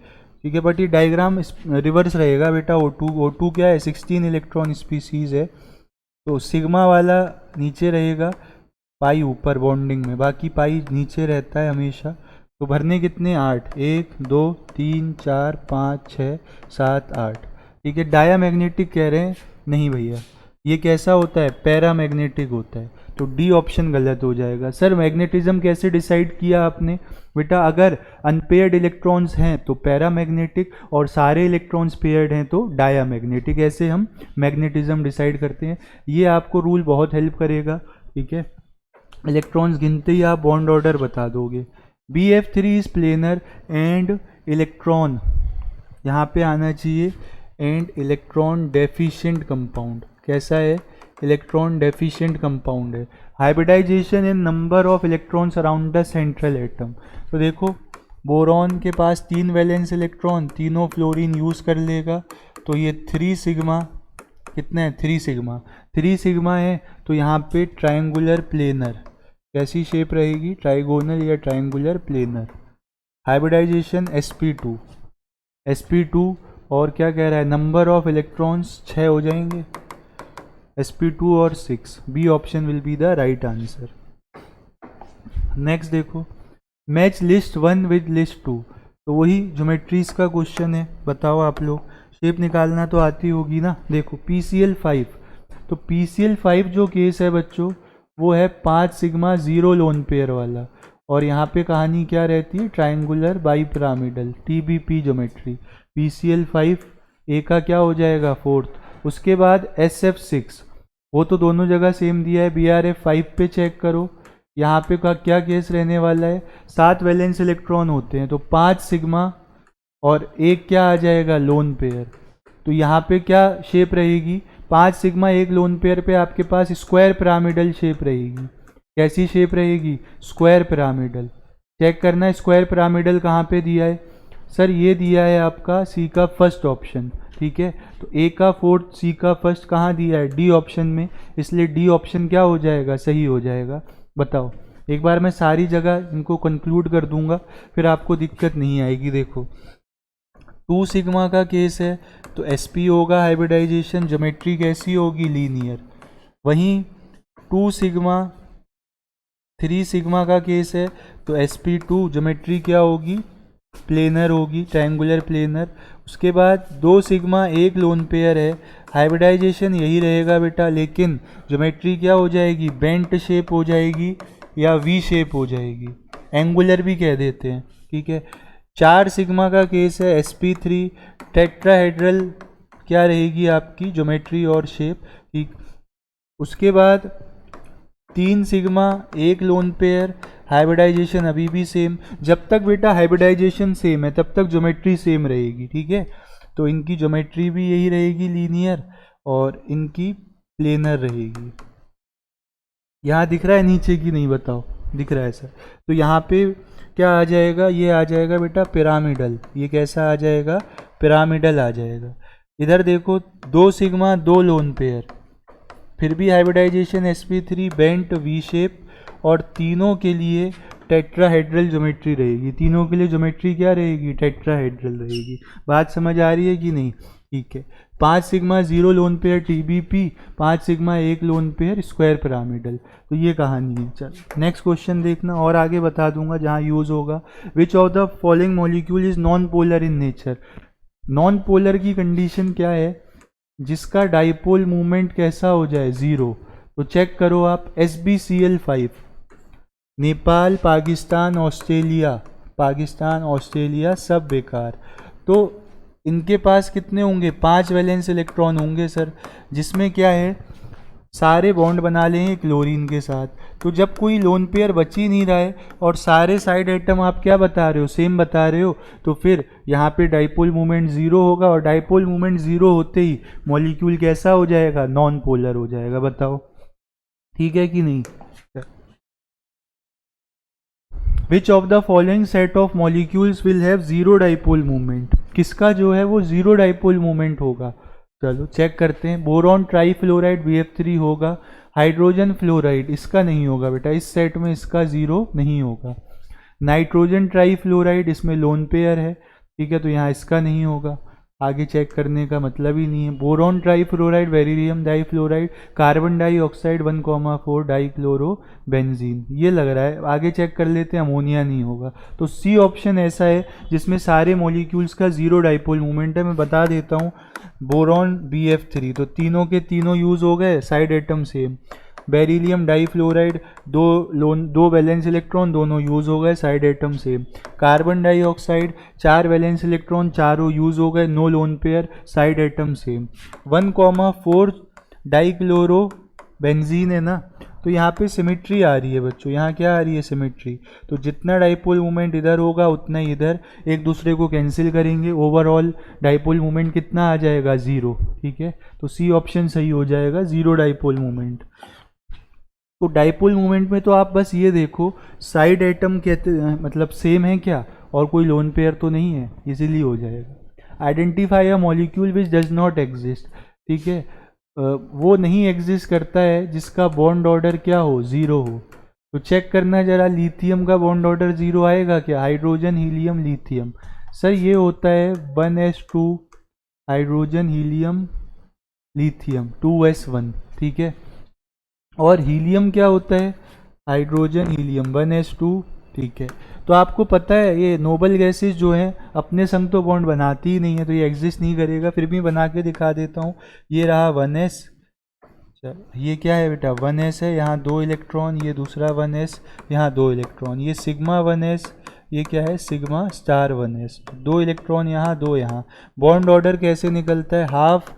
ठीक है। बट ये डायग्राम रिवर्स रहेगा बेटा। O2 क्या है, 16 इलेक्ट्रॉन स्पीसीज है, तो सिग्मा वाला नीचे रहेगा, पाई ऊपर बॉन्डिंग में, बाकी पाई नीचे रहता है हमेशा। तो भरने कितने, 8, 1 2 3 4 5 6 7 8, ठीक है। डायामैग्नेटिक कह रहे हैं, नहीं भैया, ये कैसा होता है, पैरामैग्नेटिक होता है, तो डी ऑप्शन गलत हो जाएगा। सर मैग्नेटिज्म कैसे डिसाइड किया आपने, बेटा अगर अनपेयर्ड इलेक्ट्रॉन्स हैं तो पैरामैग्नेटिक और सारे इलेक्ट्रॉन्स पेयर्ड हैं तो डायामैग्नेटिक, ऐसे हम मैग्नेटिज्म डिसाइड करते हैं। ये आपको रूल बहुत हेल्प करेगा, ठीक है। इलेक्ट्रॉन्स गिनते ही आप बॉन्ड ऑर्डर बता दोगे। BF3 is planar and electron, यहाँ पे आना चाहिए, एंड इलेक्ट्रॉन डेफिशिएंट कंपाउंड, कैसा है, इलेक्ट्रॉन डेफिशिएंट कंपाउंड है। Hybridization in number of electrons around the central atom, तो देखो बोरॉन के पास 3 वैलेंस इलेक्ट्रॉन, तीनों फ्लोरीन यूज़ कर लेगा, तो ये 3 सिग्मा, कितना है, 3 सिग्मा है, तो यहाँ पे ट्रायंगुलर प्लेनर, कैसी शेप रहेगी, ट्राइगोनल या ट्रायंगुलर प्लेनर। हाइब्रिडाइजेशन sp2 और क्या कह रहा है, नंबर ऑफ इलेक्ट्रॉन्स 6 हो जाएंगे, sp2 और 6, b option will be the right answer. Next देखो, मैच लिस्ट 1 विद लिस्ट 2, तो वही ज्योमेट्रीज का क्वेश्चन है। बताओ आप लोग, शेप निकालना तो आती होगी ना। देखो PCl5, तो PCl5 जो केस है बच्चों वो है 5 सिग्मा 0 लोन पेयर वाला, और यहाँ पे कहानी क्या रहती है, triangular bi pyramidal TBP geometry. PCl5 ए का क्या हो जाएगा, 4th। उसके बाद SF6, वो तो दोनों जगह सेम दिया है। BRF5 पे चेक करो, यहाँ पे का क्या केस रहने वाला है, 7 वैलेंस इलेक्ट्रॉन होते हैं, तो 5 सिग्मा और एक क्या आ जाएगा, लोन पेयर। तो यहाँ पे क्या शेप रहेगी, 5 सिग्मा एक लोन पेयर पे आपके पास स्क्वायर पिरामिडल शेप रहेगी। कैसी शेप रहेगी, स्क्वायर पिरामिडल। चेक करना है स्क्वायर पिरामिडल कहाँ पे दिया है, सर ये दिया है आपका सी का फर्स्ट ऑप्शन, ठीक है। तो ए का 4th, सी का फर्स्ट कहाँ दिया है, डी ऑप्शन में, इसलिए डी ऑप्शन क्या हो जाएगा, सही हो जाएगा। बताओ, एक बार मैं सारी जगह इनको कंक्लूड कर दूंगा, फिर आपको दिक्कत नहीं आएगी। देखो 2 सिग्मा का केस है तो sp होगा हाइब्रिडाइजेशन, ज्योमेट्री कैसी होगी, लीनियर। वहीं 2 सिग्मा 3 सिग्मा का केस है तो sp2 ज्योमेट्री क्या होगी, प्लेनर होगी, ट्रायंगुलर प्लेनर। उसके बाद 2 सिग्मा एक लोन पेयर है, हाइब्रिडाइजेशन यही रहेगा बेटा, लेकिन ज्योमेट्री क्या हो जाएगी, बेंट शेप हो जाएगी या वी शेप हो जाएगी, एंगुलर भी कह देते हैं, ठीक है। 4 सिग्मा का केस है sp3, टेट्राहेड्रल क्या रहेगी आपकी ज्योमेट्री और शेप, ठीक। उसके बाद 3 सिग्मा एक लोन पेयर, हाइब्रिडाइजेशन अभी भी सेम। जब तक बेटा हाइब्रिडाइजेशन सेम है तब तक ज्योमेट्री सेम रहेगी, ठीक है। तो इनकी ज्योमेट्री भी यही रहेगी, लीनियर, और इनकी प्लेनर रहेगी। यहाँ दिख रहा है नीचे की नहीं, बताओ, दिख रहा है सर। तो यहाँ पे क्या आ जाएगा, ये आ जाएगा बेटा पिरामिडल। ये कैसा आ जाएगा, पिरामिडल आ जाएगा। इधर देखो 2 सिग्मा 2 लोन पेयर, फिर भी hybridisation sp3, bent V shape, और तीनों के लिए टेट्राहेड्रल ज्योमेट्री रहेगी। तीनों के लिए ज्योमेट्री क्या रहेगी, टेट्राहेड्रल रहेगी। बात समझ आ रही है कि नहीं, ठीक है। 5 sigma 0 lone pair TBP, 5 sigma एक लोन पेयर स्क्वायर पिरामिडल। तो ये कहानी है। चल नेक्स्ट क्वेश्चन देखना, और आगे बता दूंगा जहाँ यूज होगा। विच of the following molecule is non polar in nature. Non polar की कंडीशन क्या है, जिसका डाइपोल मूवमेंट कैसा हो जाए, 0। तो चेक करो आप, SbCl5, नेपाल, पाकिस्तान, ऑस्ट्रेलिया सब बेकार। तो इनके पास कितने होंगे, 5 वैलेंस इलेक्ट्रॉन होंगे सर, जिसमें क्या है, सारे बॉन्ड बना लेंगे क्लोरीन के साथ। तो जब कोई लोन पेयर बच ही नहीं रहा है और सारे साइड एटम आप क्या बता रहे हो, सेम बता रहे हो, तो फिर यहाँ पे डाइपोल मूवमेंट 0 होगा, और डाइपोल मूवमेंट 0 होते ही मॉलिक्यूल कैसा हो जाएगा, नॉन पोलर हो जाएगा। बताओ ठीक है कि नहीं। विच of the following set of molecules will have 0 dipole movement. किसका जो है वो 0 डाइपोल मूवमेंट होगा, चलो चेक करते हैं। बोरॉन ट्राईफ्लोराइड BF3 होगा, हाइड्रोजन फ्लोराइड इसका नहीं होगा बेटा, इस सेट में इसका 0 नहीं होगा। नाइट्रोजन ट्राईफ्लोराइड इसमें लोन पेयर है, ठीक है, तो यहाँ इसका नहीं होगा, आगे चेक करने का मतलब ही नहीं है। Boron trifluoride, beryllium difluoride, carbon dioxide 1,4 dichloro benzene, ये लग रहा है, आगे चेक कर लेते हैं, अमोनिया नहीं होगा। तो सी ऑप्शन ऐसा है जिसमें सारे मॉलिक्यूल्स का 0 डाइपोल मूवमेंट है। मैं बता देता हूँ, बोरॉन BF3, तो तीनों के तीनों यूज हो गए, side atom same. Beryllium difluoride, 2 valence electron, दोनों यूज हो गए, side atom same. Carbon dioxide 4 valence electron, चारों यूज हो गए, no lone pair, side atom same. 1,4 dichloro benzene है ना, तो यहाँ पे सिमेट्री आ रही है बच्चों, यहाँ क्या आ रही है, सिमेट्री। तो जितना डाइपोल मूवमेंट इधर होगा उतना ही इधर, एक दूसरे को कैंसिल करेंगे, ओवरऑल डाइपोल मूवमेंट कितना आ जाएगा, 0, ठीक है। तो सी ऑप्शन सही हो जाएगा, 0 डाइपोल मूवमेंट। तो डाइपोल मूवमेंट में तो आप बस ये देखो, साइड एटम कहते मतलब सेम है क्या, और कोई लोन पेयर तो नहीं है, इजीली हो जाएगा। Identify a molecule which does not exist, ठीक है, वो नहीं एग्जिस्ट करता है जिसका बॉन्ड ऑर्डर क्या हो, 0 हो। तो चेक करना जरा, लिथियम का बॉन्ड ऑर्डर 0 आएगा क्या, हाइड्रोजन हीलियम लिथियम, सर ये होता है 1s2 hydrogen, helium, lithium, 2s1, ठीक है। और हीलियम क्या होता है, हाइड्रोजन हीलियम 1s2, ठीक है। तो आपको पता है ये नोबल गैसेस जो हैं अपने संग तो बॉन्ड बनाती ही नहीं है, तो ये एग्जिस्ट नहीं करेगा, फिर भी बना के दिखा देता हूँ। ये रहा 1s, ये क्या है बेटा 1s है, यहाँ 2 इलेक्ट्रॉन, ये दूसरा 1s, यहाँ 2 इलेक्ट्रॉन, ये सिग्मा 1s, ये क्या है सिग्मा स्टार 1s, 2 इलेक्ट्रॉन यहाँ 2 यहाँ। बॉन्ड ऑर्डर कैसे निकलता है, half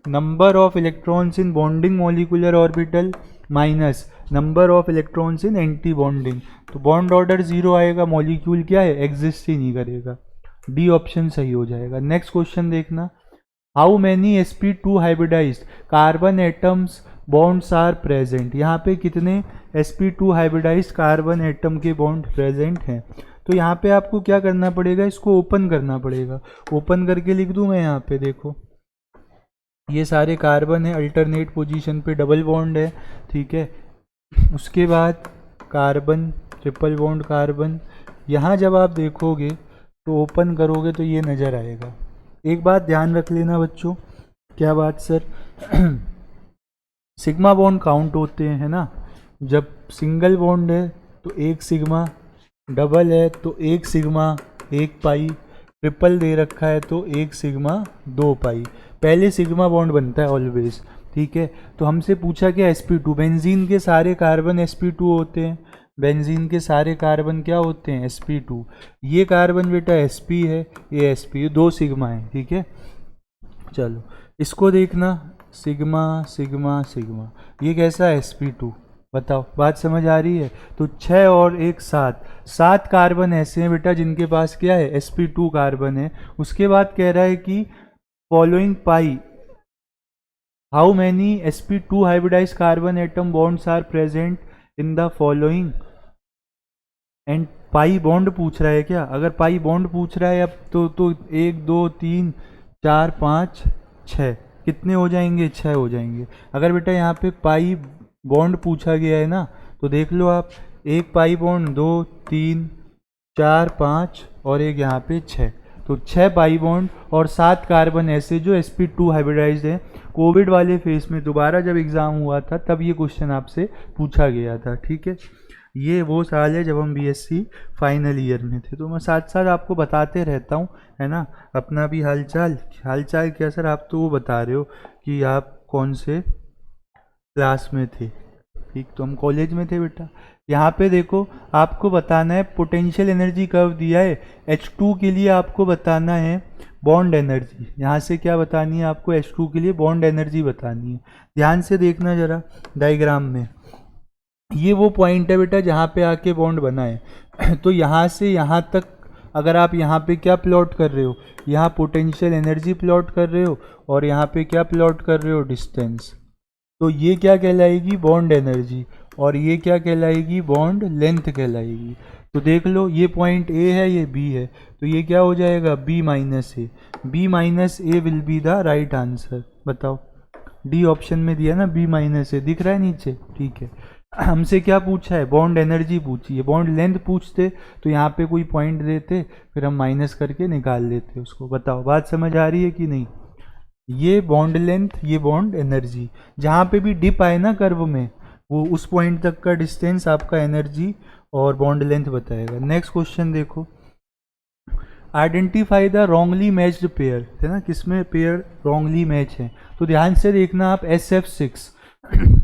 number of electrons in bonding molecular orbital minus number of electrons in anti bonding. तो बॉन्ड ऑर्डर 0 आएगा, मॉलिक्यूल क्या है एग्जिस्ट ही नहीं करेगा। डी ऑप्शन सही हो जाएगा। नेक्स्ट क्वेश्चन देखना, how many sp2 hybridized carbon atoms bonds are present. यहाँ पे कितने sp2 हाइब्रिडाइज्ड कार्बन एटम के बॉन्ड प्रेजेंट हैं। तो यहाँ पे आपको क्या करना पड़ेगा, इसको ओपन करना पड़ेगा। ओपन करके लिख दूँ मैं, यहाँ पे देखो ये सारे कार्बन है, अल्टरनेट पोजीशन पे डबल बॉन्ड है, ठीक है। उसके बाद कार्बन, ट्रिपल बॉन्ड कार्बन, यहाँ जब आप देखोगे तो ओपन करोगे तो ये नज़र आएगा। एक बात ध्यान रख लेना बच्चों, क्या बात सर, सिग्मा बॉन्ड काउंट होते हैं, है ना। जब सिंगल बॉन्ड है तो 1 सिग्मा, डबल है तो 1 सिग्मा 1 पाई, ट्रिपल दे रखा है तो 1 सिग्मा 2 पाई। पहले सिग्मा बॉन्ड बनता है ऑलवेज, ठीक है। तो हमसे पूछा क्या sp2, बेंजीन के सारे कार्बन sp2 होते हैं, बेंजीन के सारे कार्बन क्या होते हैं sp2। ये कार्बन बेटा sp है, ये sp, ये 2 सिग्मा है, ठीक है। चलो इसको देखना, सिग्मा सिग्मा सिग्मा, ये कैसा है sp2, बताओ बात समझ आ रही है। तो 6 और 1 7 कार्बन ऐसे हैं बेटा जिनके पास क्या है sp2 कार्बन है। उसके बाद कह रहा है कि following pi, how many sp2 hybridized carbon atom bonds are present in the following, and pi bond पूछ रहा है क्या। अगर पाई बॉन्ड पूछ रहा है अब तो 1 2 3 4 5 6 कितने हो जाएंगे, 6 हो जाएंगे। अगर बेटा यहाँ पे पाई बॉन्ड पूछा गया है ना, तो देख लो आप, 1 पाई बॉन्ड, 2 3 4 5 और एक यहाँ पे 6, तो 6 पाई बॉन्ड और 7 कार्बन ऐसे जो sp2 हाइब्रिडाइज्ड है। कोविड वाले फेज में दोबारा जब एग्ज़ाम हुआ था तब ये क्वेश्चन आपसे पूछा गया था, ठीक है। ये वो साल है जब हम बीएससी फाइनल ईयर में थे, तो मैं साथ साथ आपको बताते रहता हूँ, है ना, अपना भी हालचाल। हालचाल क्या सर, आप तो वो बता रहे हो कि आप कौन से क्लास में थे, ठीक, तो हम कॉलेज में थे बेटा। यहाँ पे देखो आपको बताना है पोटेंशियल एनर्जी कर्व दिया है, H2 के लिए आपको बताना है बॉन्ड एनर्जी। यहाँ से क्या बतानी है आपको, H2 के लिए बॉन्ड एनर्जी बतानी है। ध्यान से देखना जरा डायग्राम में, ये वो पॉइंट है बेटा जहाँ पे आके बॉन्ड बना है। तो यहाँ से यहाँ तक अगर आप यहाँ पे क्या प्लॉट कर रहे हो, यहाँ पोटेंशियल एनर्जी प्लॉट कर रहे हो और यहाँ पे क्या प्लॉट कर रहे हो, डिस्टेंस। तो ये क्या कहलाएगी, बॉन्ड एनर्जी, और ये क्या कहलाएगी, बॉन्ड लेंथ कहलाएगी। तो देख लो ये पॉइंट ए है, ये बी है, तो ये क्या हो जाएगा, b minus a. B minus a will be the right answer. बताओ, डी ऑप्शन में दिया ना, बी माइनस ए दिख रहा है नीचे, ठीक है। हमसे क्या पूछा है, बॉन्ड एनर्जी पूछी है। बॉन्ड लेंथ पूछते तो यहाँ पे कोई पॉइंट देते, फिर हम माइनस करके निकाल लेते उसको। बताओ बात समझ आ रही है कि नहीं। ये बॉन्ड लेंथ, ये बॉन्ड एनर्जी, जहाँ पे भी डिप आए ना कर्व में, वो उस पॉइंट तक का डिस्टेंस आपका एनर्जी और बॉन्ड लेंथ बताएगा। नेक्स्ट क्वेश्चन देखो, identify the wrongly matched pair, है ना, किसमें पेयर रॉन्गली मैच है। तो ध्यान से देखना आप, SF6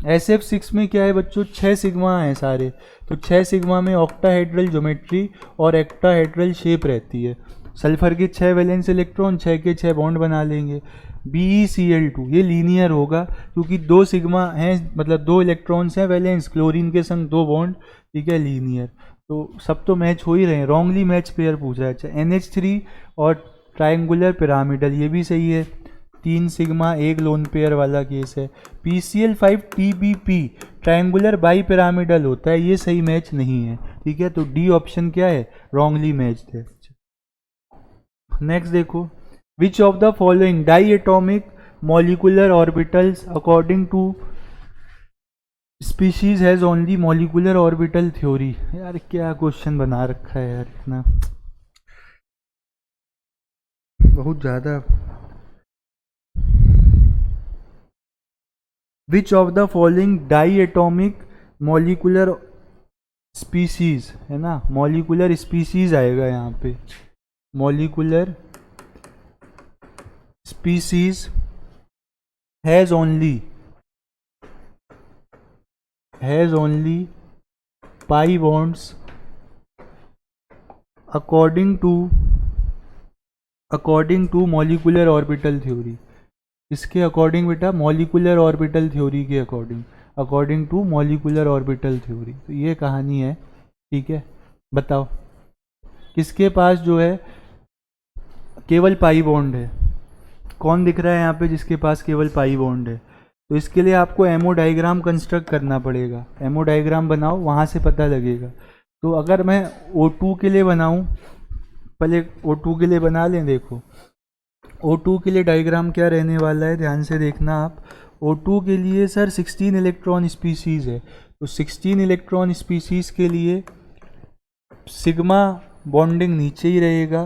SF6 में क्या है बच्चों, 6 सिग्मा हैं सारे, तो 6 सिग्मा में ऑक्टाहेड्रल ज्योमेट्री और एक्टाहेड्रल शेप रहती है। सल्फर के 6 वैलेंस इलेक्ट्रॉन, 6 के 6 बॉन्ड बना लेंगे। BeCl2 ये लीनियर होगा क्योंकि 2 सिग्मा हैं, मतलब 2 इलेक्ट्रॉन्स हैं वैलेंस, क्लोरीन के संग 2 बॉन्ड, ठीक है, लीनियर। तो सब तो मैच हो ही रहे हैं, रॉन्गली मैच पेयर पूछा है। अच्छा, NH3 और ट्रायंगुलर पिरामिडल, ये भी सही है, 3 सिग्मा 1 लोन पेयर वाला केस है। PCl5 TBP triangular bi pyramidal होता है, ये सही मैच नहीं है, ठीक है। तो डी ऑप्शन क्या है, रॉन्गली मैच है। नेक्स्ट देखो, which of the following di atomic molecular orbitals according to species has only molecular orbital theory. यार क्या क्वेश्चन बना रखा है यार, इतना बहुत ज़्यादा which of the following di atomic molecular species, है ना, मॉलिकुलर स्पीसीज आएगा यहाँ पे, molecular species has only pi bonds according to molecular orbital theory. इसके अकॉर्डिंग बेटा, मॉलिकुलर ऑर्बिटल थ्योरी के according to molecular orbital theory. तो ये कहानी है, ठीक है। बताओ किसके पास जो है केवल पाई बॉन्ड है, कौन दिख रहा है यहाँ पे जिसके पास केवल पाई बॉन्ड है? तो इसके लिए आपको एमओ डायग्राम कंस्ट्रक्ट करना पड़ेगा। एमओ डायग्राम बनाओ, वहाँ से पता लगेगा। तो अगर मैं O2 के लिए बनाऊँ, पहले O2 के लिए बना लें। देखो O2 के लिए डायग्राम क्या रहने वाला है, ध्यान से देखना आप। O2 के लिए सर 16 इलेक्ट्रॉन स्पीसीज़ है, तो 16 इलेक्ट्रॉन स्पीसीज़ के लिए सिग्मा बॉन्डिंग नीचे ही रहेगा,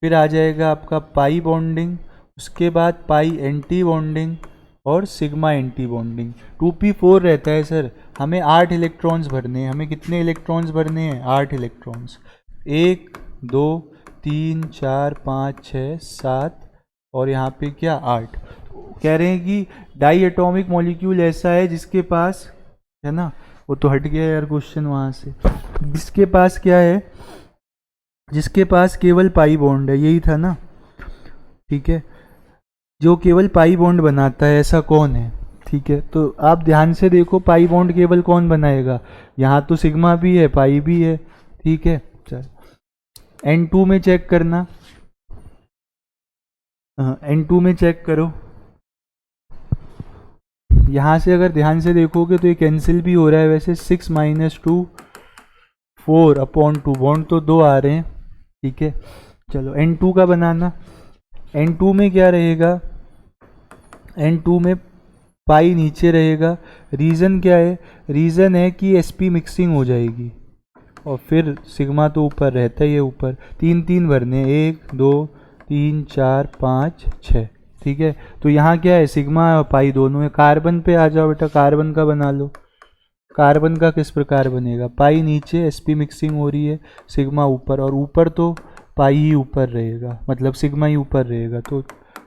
फिर आ जाएगा आपका पाई बॉन्डिंग, उसके बाद पाई एंटी बॉन्डिंग और सिग्मा एंटी बॉन्डिंग। 2p4 रहता है सर। हमें 8 इलेक्ट्रॉन्स भरने हैं। हमें कितने इलेक्ट्रॉन्स भरने हैं? 8 इलेक्ट्रॉन्स। 1 2 3 4 5 6 7 और यहाँ पे क्या 8। कह रहे हैं कि डाई एटॉमिक मॉलिक्यूल ऐसा है जिसके पास, है ना, वो तो हट गया यार क्वेश्चन वहाँ से, जिसके पास क्या है, जिसके पास केवल पाई बॉन्ड है, यही था ना, ठीक है, जो केवल पाई बॉन्ड बनाता है, ऐसा कौन है? ठीक है, तो आप ध्यान से देखो, पाई बॉन्ड केवल कौन बनाएगा? यहाँ तो सिग्मा भी है, पाई भी है, ठीक है। चल N2 में चेक करना, N2 में चेक करो। यहाँ से अगर ध्यान से देखोगे तो ये कैंसिल भी हो रहा है वैसे। 6 - 2 4/2, बॉन्ड तो 2 आ रहे हैं, ठीक है। चलो N2 का बनाना। N2 में क्या रहेगा? N2 में पाई नीचे रहेगा। रीज़न क्या है? रीज़न है कि sp मिक्सिंग हो जाएगी और फिर सिग्मा तो ऊपर रहता ही है, ऊपर 3 भरने, 1 2 3 4 5 6, ठीक है। तो यहाँ क्या है? सिग्मा और पाई दोनों है। कार्बन पे आ जाओ बेटा, कार्बन का बना लो। कार्बन का किस प्रकार बनेगा? पाई नीचे, sp मिक्सिंग हो रही है, सिग्मा ऊपर, और ऊपर तो पाई ही ऊपर रहेगा, मतलब सिग्मा ही ऊपर रहेगा। तो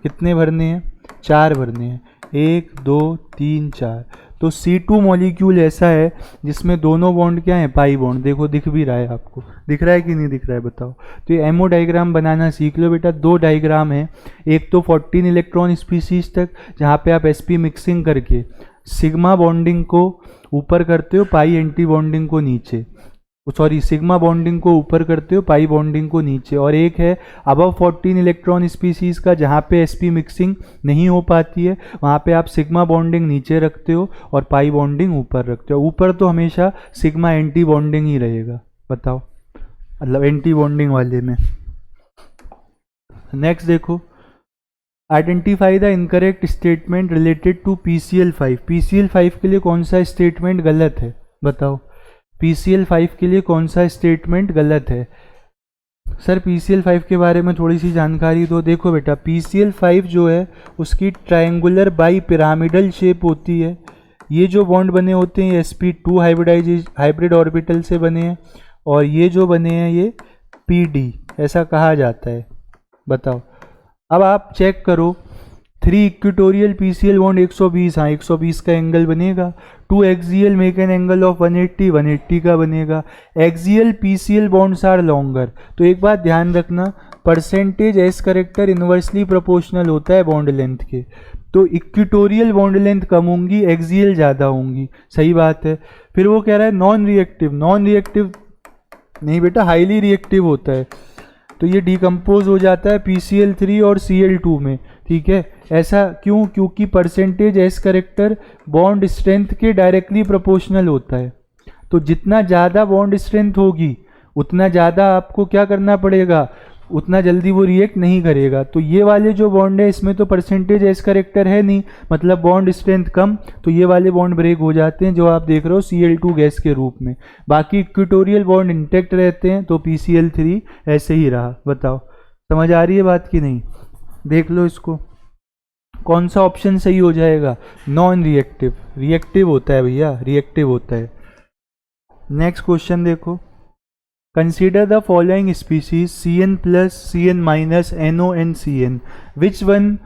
कितने भरने हैं? 4 भरने हैं, 1 2 3 4। तो C2 मॉलिक्यूल ऐसा है जिसमें दोनों बॉन्ड क्या है? Pi bond. देखो दिख भी रहा है, आपको दिख रहा है कि नहीं दिख रहा है बताओ। तो ये एमओ डायग्राम बनाना सीख लो बेटा। 2 डायग्राम है, एक तो 14 इलेक्ट्रॉन स्पीसीज तक, जहाँ पे आप sp मिक्सिंग करके सिग्मा बॉन्डिंग को ऊपर करते हो, पाई एंटी बॉन्डिंग को नीचे, सॉरी सिग्मा बॉन्डिंग को ऊपर करते हो, पाई बॉन्डिंग को नीचे। और एक है अबव 14 इलेक्ट्रॉन स्पीसीज का, जहाँ पे sp मिक्सिंग नहीं हो पाती है, वहाँ पे आप सिग्मा बॉन्डिंग नीचे रखते हो और पाई बॉन्डिंग ऊपर रखते हो। ऊपर तो हमेशा सिग्मा एंटी बॉन्डिंग ही रहेगा, बताओ, मतलब एंटी बॉन्डिंग वाले में। नेक्स्ट देखो, identify the incorrect statement related to PCl5। PCl5 के लिए कौन सा स्टेटमेंट गलत है बताओ? PCl5 के लिए कौन सा स्टेटमेंट गलत है? सर PCl5 के बारे में थोड़ी सी जानकारी दो। देखो बेटा, PCl5 जो है उसकी ट्रायंगुलर बाई पिरामिडल शेप होती है। ये जो बॉन्ड बने होते हैं ये sp2 हाइब्रिड ऑर्बिटल से बने हैं, और ये जो बने हैं ये PD, ऐसा कहा जाता है। बताओ, अब आप चेक करो, 3 इक्वेटोरियल PCl बॉन्ड 120, हाँ 120 का एंगल बनेगा। 2 axial make an angle of 180, 180 का बनेगा। Axial PCl bonds are longer. तो एक बात ध्यान रखना, percentage s character inversely proportional होता है बॉन्ड लेंथ के। तो इक्वेटोरियल बॉन्ड लेंथ कम होंगी, एक्सियल ज़्यादा होंगी, सही बात है। फिर वो कह रहा है नॉन रिएक्टिव नहीं बेटा, हाईली रिएक्टिव होता है। तो ये डिकम्पोज हो जाता है PCl3 और Cl2 में, ठीक है। ऐसा क्यों? क्योंकि percentage s character bond strength के डायरेक्टली प्रोपोर्शनल होता है। तो जितना ज़्यादा बॉन्ड स्ट्रेंथ होगी उतना ज़्यादा आपको क्या करना पड़ेगा, उतना जल्दी वो रिएक्ट नहीं करेगा। तो ये वाले जो बॉन्ड है इसमें तो परसेंटेज एस करेक्टर है नहीं, मतलब बॉन्ड स्ट्रेंथ कम, तो ये वाले बॉन्ड ब्रेक हो जाते हैं, जो आप देख रहे हो Cl2 गैस के रूप में। बाकी इक्वेटोरियल बॉन्ड इंटेक्ट रहते हैं, तो PCl3 ऐसे ही रहा। बताओ समझ आ रही है बात कि नहीं? देख लो इसको। कौन सा ऑप्शन सही हो जाएगा? नॉन रिएक्टिव, रिएक्टिव होता है भैया, रिएक्टिव होता है। नेक्स्ट क्वेश्चन देखो, consider the following species CN plus CN minus NO and CN, which one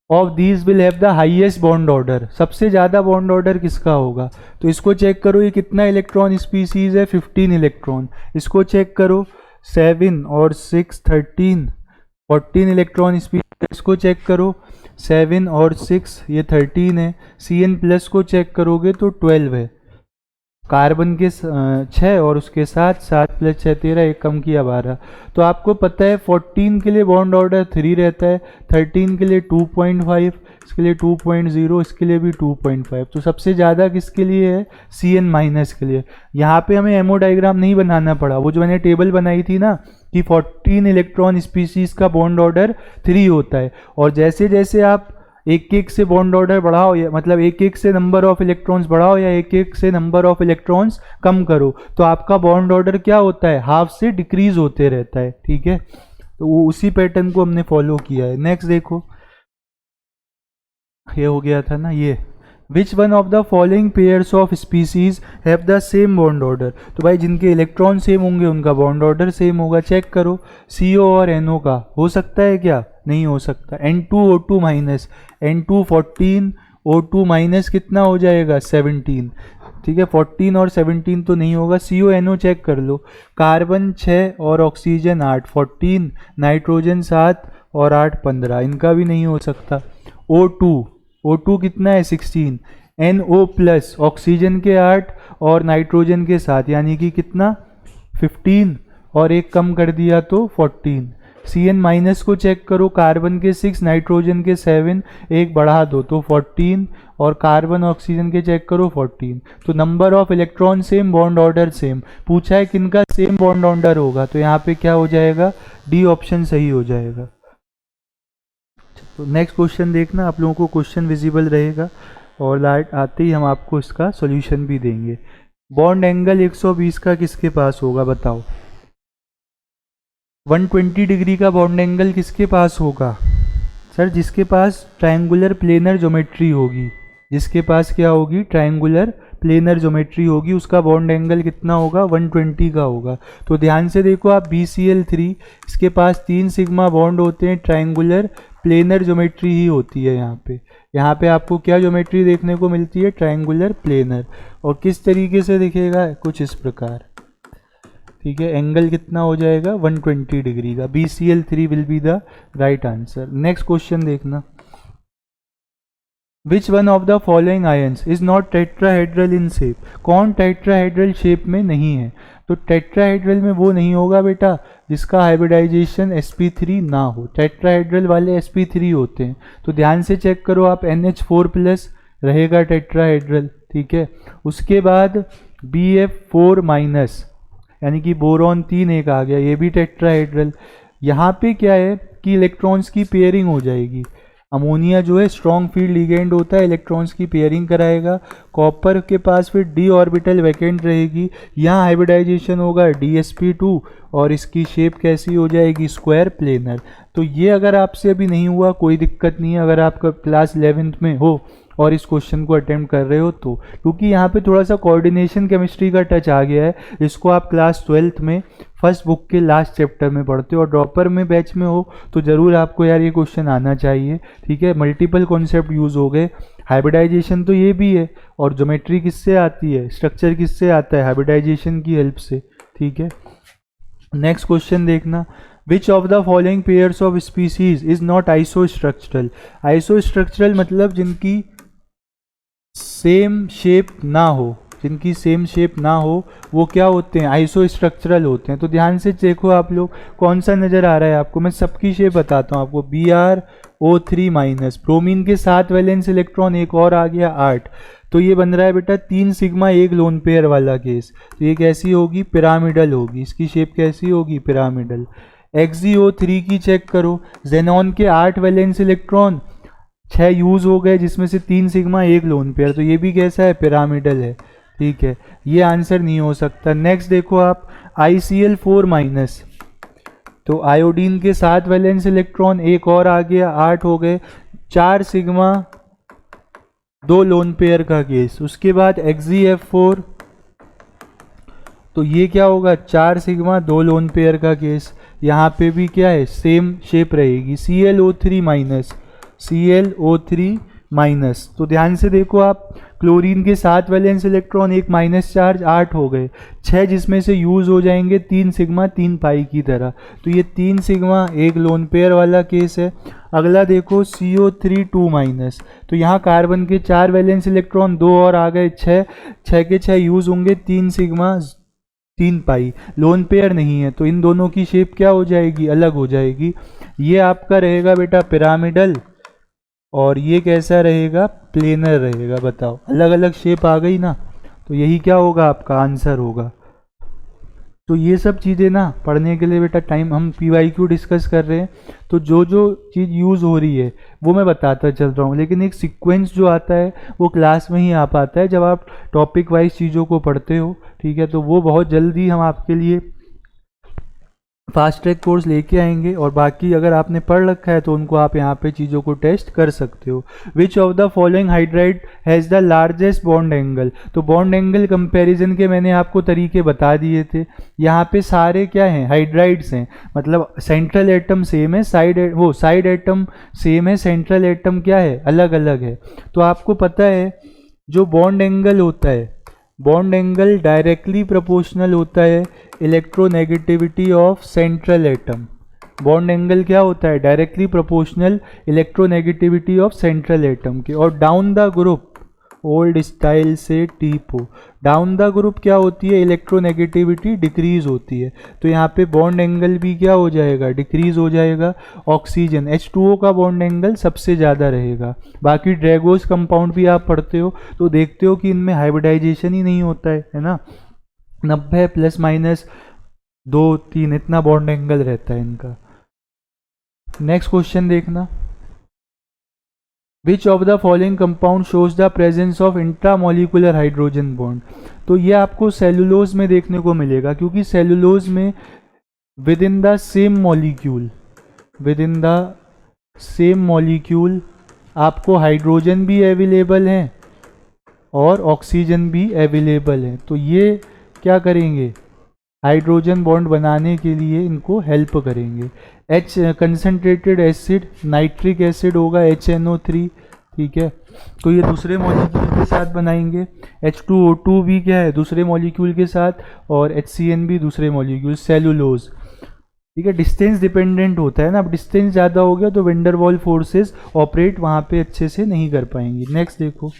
of these will have the highest bond order, सबसे ज़्यादा बॉन्ड ऑर्डर किसका होगा? तो इसको चेक करो, ये कितना इलेक्ट्रॉन स्पीसीज है? 15 इलेक्ट्रॉन। इसको चेक करो, 7 और 6 13, 14 इलेक्ट्रॉन स्पीसीज। इसको चेक करो, 7 और 6 ये 13 है। CN प्लस को चेक करोगे तो 12 है। कार्बन के 6 और उसके साथ 7 प्लस 6 13, एक कम किया 12। तो आपको पता है 14 के लिए बॉन्ड ऑर्डर 3 रहता है, 13 के लिए 2.5, इसके लिए 2.0, इसके लिए भी 2.5। तो सबसे ज़्यादा किसके लिए है? CN माइनस के लिए। यहाँ पे हमें एमओ डायग्राम नहीं बनाना पड़ा, वो जो मैंने टेबल बनाई थी ना कि 14 इलेक्ट्रॉन स्पीसीज का बॉन्ड ऑर्डर 3 होता है, और जैसे जैसे आप एक एक से बॉन्ड ऑर्डर बढ़ाओ, या मतलब एक एक से नंबर ऑफ इलेक्ट्रॉन्स बढ़ाओ या एक एक से नंबर ऑफ इलेक्ट्रॉन्स कम करो, तो आपका बॉन्ड ऑर्डर क्या होता है? हाफ से डिक्रीज होते रहता है। ठीक है, तो वो उसी पैटर्न को हमने फॉलो किया है। नेक्स्ट देखो, ये हो गया था ना ये, विच one of the following pairs of species have the same bond order. तो भाई जिनके इलेक्ट्रॉन सेम होंगे उनका बॉन्ड ऑर्डर सेम होगा। चेक करो, CO और NO का हो सकता है क्या? नहीं हो सकता। N2O2 minus, N2 14, O2 minus कितना हो जाएगा? 17। ठीक है, 14 और 17 तो नहीं होगा। CO NO चेक कर लो, कार्बन 6 और ऑक्सीजन 8, 14, नाइट्रोजन 7 और 8 15, इनका भी नहीं हो सकता। O2 कितना है? 16, NO प्लस ऑक्सीजन के 8 और नाइट्रोजन के 7, यानी कि कितना? 15, और एक कम कर दिया तो 14। CN माइनस को चेक करो, कार्बन के 6, नाइट्रोजन के 7, एक बढ़ा दो तो 14, और कार्बन ऑक्सीजन के चेक करो 14। तो number of electron same, bond order same. पूछा है किनका सेम बॉन्ड ऑर्डर होगा, तो यहाँ पे क्या हो जाएगा? D ऑप्शन सही हो जाएगा। तो नेक्स्ट क्वेश्चन देखना, आप लोगों को क्वेश्चन विजिबल रहेगा, और लाइट आते ही हम आपको इसका सॉल्यूशन भी देंगे। बॉन्ड एंगल 120 का किसके पास होगा बताओ? 120 डिग्री का बॉन्ड एंगल किसके पास होगा? सर जिसके पास ट्रायंगुलर प्लेनर ज्योमेट्री होगी, जिसके पास क्या होगी? ट्रायंगुलर प्लेनर ज्योमेट्री होगी, उसका बॉन्ड एंगल कितना होगा? 120 का होगा। तो ध्यान से देखो आप, BCl3, इसके पास 3 सिग्मा बॉन्ड होते हैं, ट्रायंगुलर प्लेनर ज्योमेट्री ही होती है यहाँ पे आपको क्या ज्योमेट्री देखने को मिलती है? Triangular planar. और किस तरीके से दिखेगा? कुछ इस प्रकार। ठीक है, एंगल कितना हो जाएगा? 120 डिग्री का। BCl3 will be the right answer. Next question देखना, which one of the following ions is not tetrahedral in shape. कौन टेट्राहेड्रल शेप में नहीं है? तो टेट्राहेड्रल में वो नहीं होगा बेटा जिसका हाइब्रिडाइजेशन sp3 ना हो। टेट्राहेड्रल वाले sp3 होते हैं। तो ध्यान से चेक करो आप, NH4 प्लस रहेगा टेट्राहेड्रल। ठीक है, उसके बाद BF4 माइनस, यानी कि बोरॉन 3 एक आ गया, ये भी टेट्राहेड्रल। यहाँ पे क्या है कि इलेक्ट्रॉन्स की पेयरिंग हो जाएगी। अमोनिया जो है स्ट्रॉन्ग फील्ड लिगेंड होता है, इलेक्ट्रॉन्स की पेयरिंग कराएगा। कॉपर के पास फिर d ऑर्बिटल वैकेंट रहेगी, यहाँ हाइब्रिडाइजेशन होगा DsP2, और इसकी शेप कैसी हो जाएगी? Square planar. तो ये अगर आपसे अभी नहीं हुआ कोई दिक्कत नहीं है, अगर आपका क्लास 11th में हो और इस क्वेश्चन को अटेम्प्ट कर रहे हो तो, क्योंकि यहाँ पे थोड़ा सा कोऑर्डिनेशन केमिस्ट्री का टच आ गया है। इसको आप क्लास 12th में फर्स्ट बुक के लास्ट चैप्टर में पढ़ते हो, और ड्रॉपर में बैच में हो तो ज़रूर आपको यार ये क्वेश्चन आना चाहिए। ठीक है, मल्टीपल कॉन्सेप्ट यूज़ हो गए, हाइब्रिडाइजेशन तो ये भी है, और ज्योमेट्री किससे आती है? स्ट्रक्चर किससे आता है? हाइब्रिडाइजेशन की हेल्प से। ठीक है, नेक्स्ट क्वेश्चन देखना, which of the following pairs of species is not isostructural. Isostructural मतलब जिनकी सेम शेप ना हो, जिनकी सेम शेप ना हो वो क्या होते हैं? आइसोस्ट्रक्चरल होते हैं। तो ध्यान से देखो आप लोग, कौन सा नज़र आ रहा है आपको? मैं सबकी शेप बताता हूँ आपको। BrO3 माइनस, ब्रोमीन के 7 वैलेंस इलेक्ट्रॉन, एक और आ गया 8, तो ये बन रहा है बेटा 3 सिग्मा 1 लोन पेयर वाला केस। तो ये कैसी होगी? पिरामिडल होगी। इसकी शेप कैसी होगी? पिरामिडल। XeO3 की चेक करो, जेनॉन के 8 वैलेंस इलेक्ट्रॉन, 6 यूज हो गए, जिसमें से 3 सिग्मा 1 लोन पेयर, तो ये भी कैसा है? पिरामिडल है। ठीक है, ये आंसर नहीं हो सकता। नेक्स्ट देखो आप, ICl4 माइनस, तो आयोडीन के 7 वैलेंस इलेक्ट्रॉन, एक और आ गया, 8 हो गए, 4 सिग्मा 2 लोन पेयर का केस, उसके बाद XeF4, तो ये क्या होगा 4 सिग्मा 2 लोन पेयर का केस। यहाँ पे भी क्या है, सेम शेप रहेगी, ClO3 माइनस, ClO3 माइनस। तो ध्यान से देखो आप, क्लोरीन के 7 वैलेंस इलेक्ट्रॉन, एक माइनस चार्ज, 8 हो गए, 6 जिसमें से यूज हो जाएंगे 3 सिग्मा 3 पाई की तरह। तो ये 3 सिग्मा एक लोन पेयर वाला केस है। अगला देखो CO3 2 माइनस, तो यहाँ कार्बन के 4 वैलेंस इलेक्ट्रॉन 2 और आ गए, 6, 6 के 6 यूज होंगे, 3 सिग्मा 3 पाई, लोन पेयर नहीं है, तो इन दोनों की शेप क्या हो जाएगी, अलग हो जाएगी। ये आपका रहेगा बेटा पिरामिडल, और ये कैसा रहेगा, प्लेनर रहेगा। बताओ, अलग अलग शेप आ गई ना, तो यही क्या होगा, आपका आंसर होगा। तो ये सब चीज़ें ना पढ़ने के लिए बेटा टाइम, हम PYQ डिस्कस कर रहे हैं, तो जो जो चीज़ यूज़ हो रही है वो मैं बताता चल रहा हूँ, लेकिन एक सीक्वेंस जो आता है वो क्लास में ही आ पाता है जब आप टॉपिक वाइज चीज़ों को पढ़ते हो, ठीक है। तो वो बहुत जल्दी हम आपके लिए फास्ट ट्रैक कोर्स लेके आएंगे, और बाकी अगर आपने पढ़ रखा है तो उनको आप यहाँ पे चीज़ों को टेस्ट कर सकते हो। विच of the following hydride has the largest bond angle, तो बॉन्ड एंगल कंपैरिजन के मैंने आपको तरीके बता दिए थे। यहाँ पे सारे क्या हैं, हाइड्राइड्स हैं, मतलब सेंट्रल एटम सेम है, साइड एटम सेम है, सेंट्रल एटम क्या है, अलग अलग है। तो आपको पता है जो बॉन्ड एंगल होता है, बॉन्ड एंगल डायरेक्टली प्रोपोर्शनल होता है electronegativity of central atom. Bond angle क्या होता है, directly proportional electronegativity of central atom के। और down the group, old style से टीपो, डाउन द ग्रुप क्या होती है, इलेक्ट्रोनेगेटिविटी डिक्रीज होती है, तो यहाँ पे बॉन्ड एंगल भी क्या हो जाएगा, डिक्रीज हो जाएगा। ऑक्सीजन H2O का बॉन्ड एंगल सबसे ज़्यादा रहेगा। बाकी ड्रैगोस कंपाउंड भी आप पढ़ते हो तो देखते हो कि इनमें हाइब्रिडाइजेशन ही नहीं होता है ना, 90 प्लस माइनस 2-3 इतना बॉन्ड एंगल रहता है इनका। नेक्स्ट क्वेश्चन देखना, which of the following compound shows the presence of intramolecular hydrogen bond, तो ये आपको सेलुलोज में देखने को मिलेगा, क्योंकि सेलुलोज में with in the same molecule, with in the same molecule आपको हाइड्रोजन भी अवेलेबल है और ऑक्सीजन भी अवेलेबल है। तो ये क्या करेंगे, हाइड्रोजन बॉन्ड बनाने के लिए इनको हेल्प करेंगे। H concentrated acid nitric acid होगा HNO3, ठीक है, तो ये दूसरे मॉलिक्यूल के साथ बनाएंगे। H2O2 भी क्या है, दूसरे मॉलिक्यूल के साथ, और HCN भी दूसरे मॉलिक्यूल, सेलुलोज, ठीक है। डिस्टेंस डिपेंडेंट होता है ना, अब डिस्टेंस ज़्यादा हो गया तो वेंडरवॉल फोर्सेस ऑपरेट वहाँ पे अच्छे से नहीं कर पाएंगी। नेक्स्ट देखो,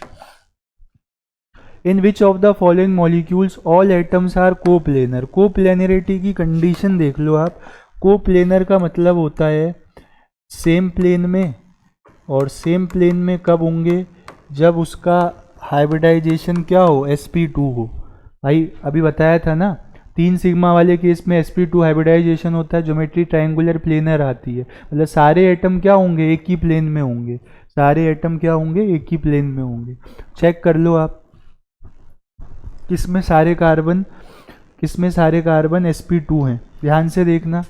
in which of the following molecules all atoms are coplanar, coplanarity की कंडीशन देख लो आप। कोप्लेनर का मतलब होता है सेम प्लेन में, और सेम प्लेन में कब होंगे, जब उसका हाइब्रिडाइजेशन क्या हो, sp2 हो। भाई अभी बताया था ना, 3 सिग्मा वाले केस में sp2 हाइब्रिडाइजेशन होता है, ज्योमेट्री ट्रायंगुलर प्लेनर आती है, मतलब सारे एटम क्या होंगे, एक ही प्लेन में होंगे, सारे एटम क्या होंगे, एक ही प्लेन में होंगे। चेक कर लो आप, किसमें सारे कार्बन, किसमें सारे कार्बन sp2 हैं, ध्यान से देखना।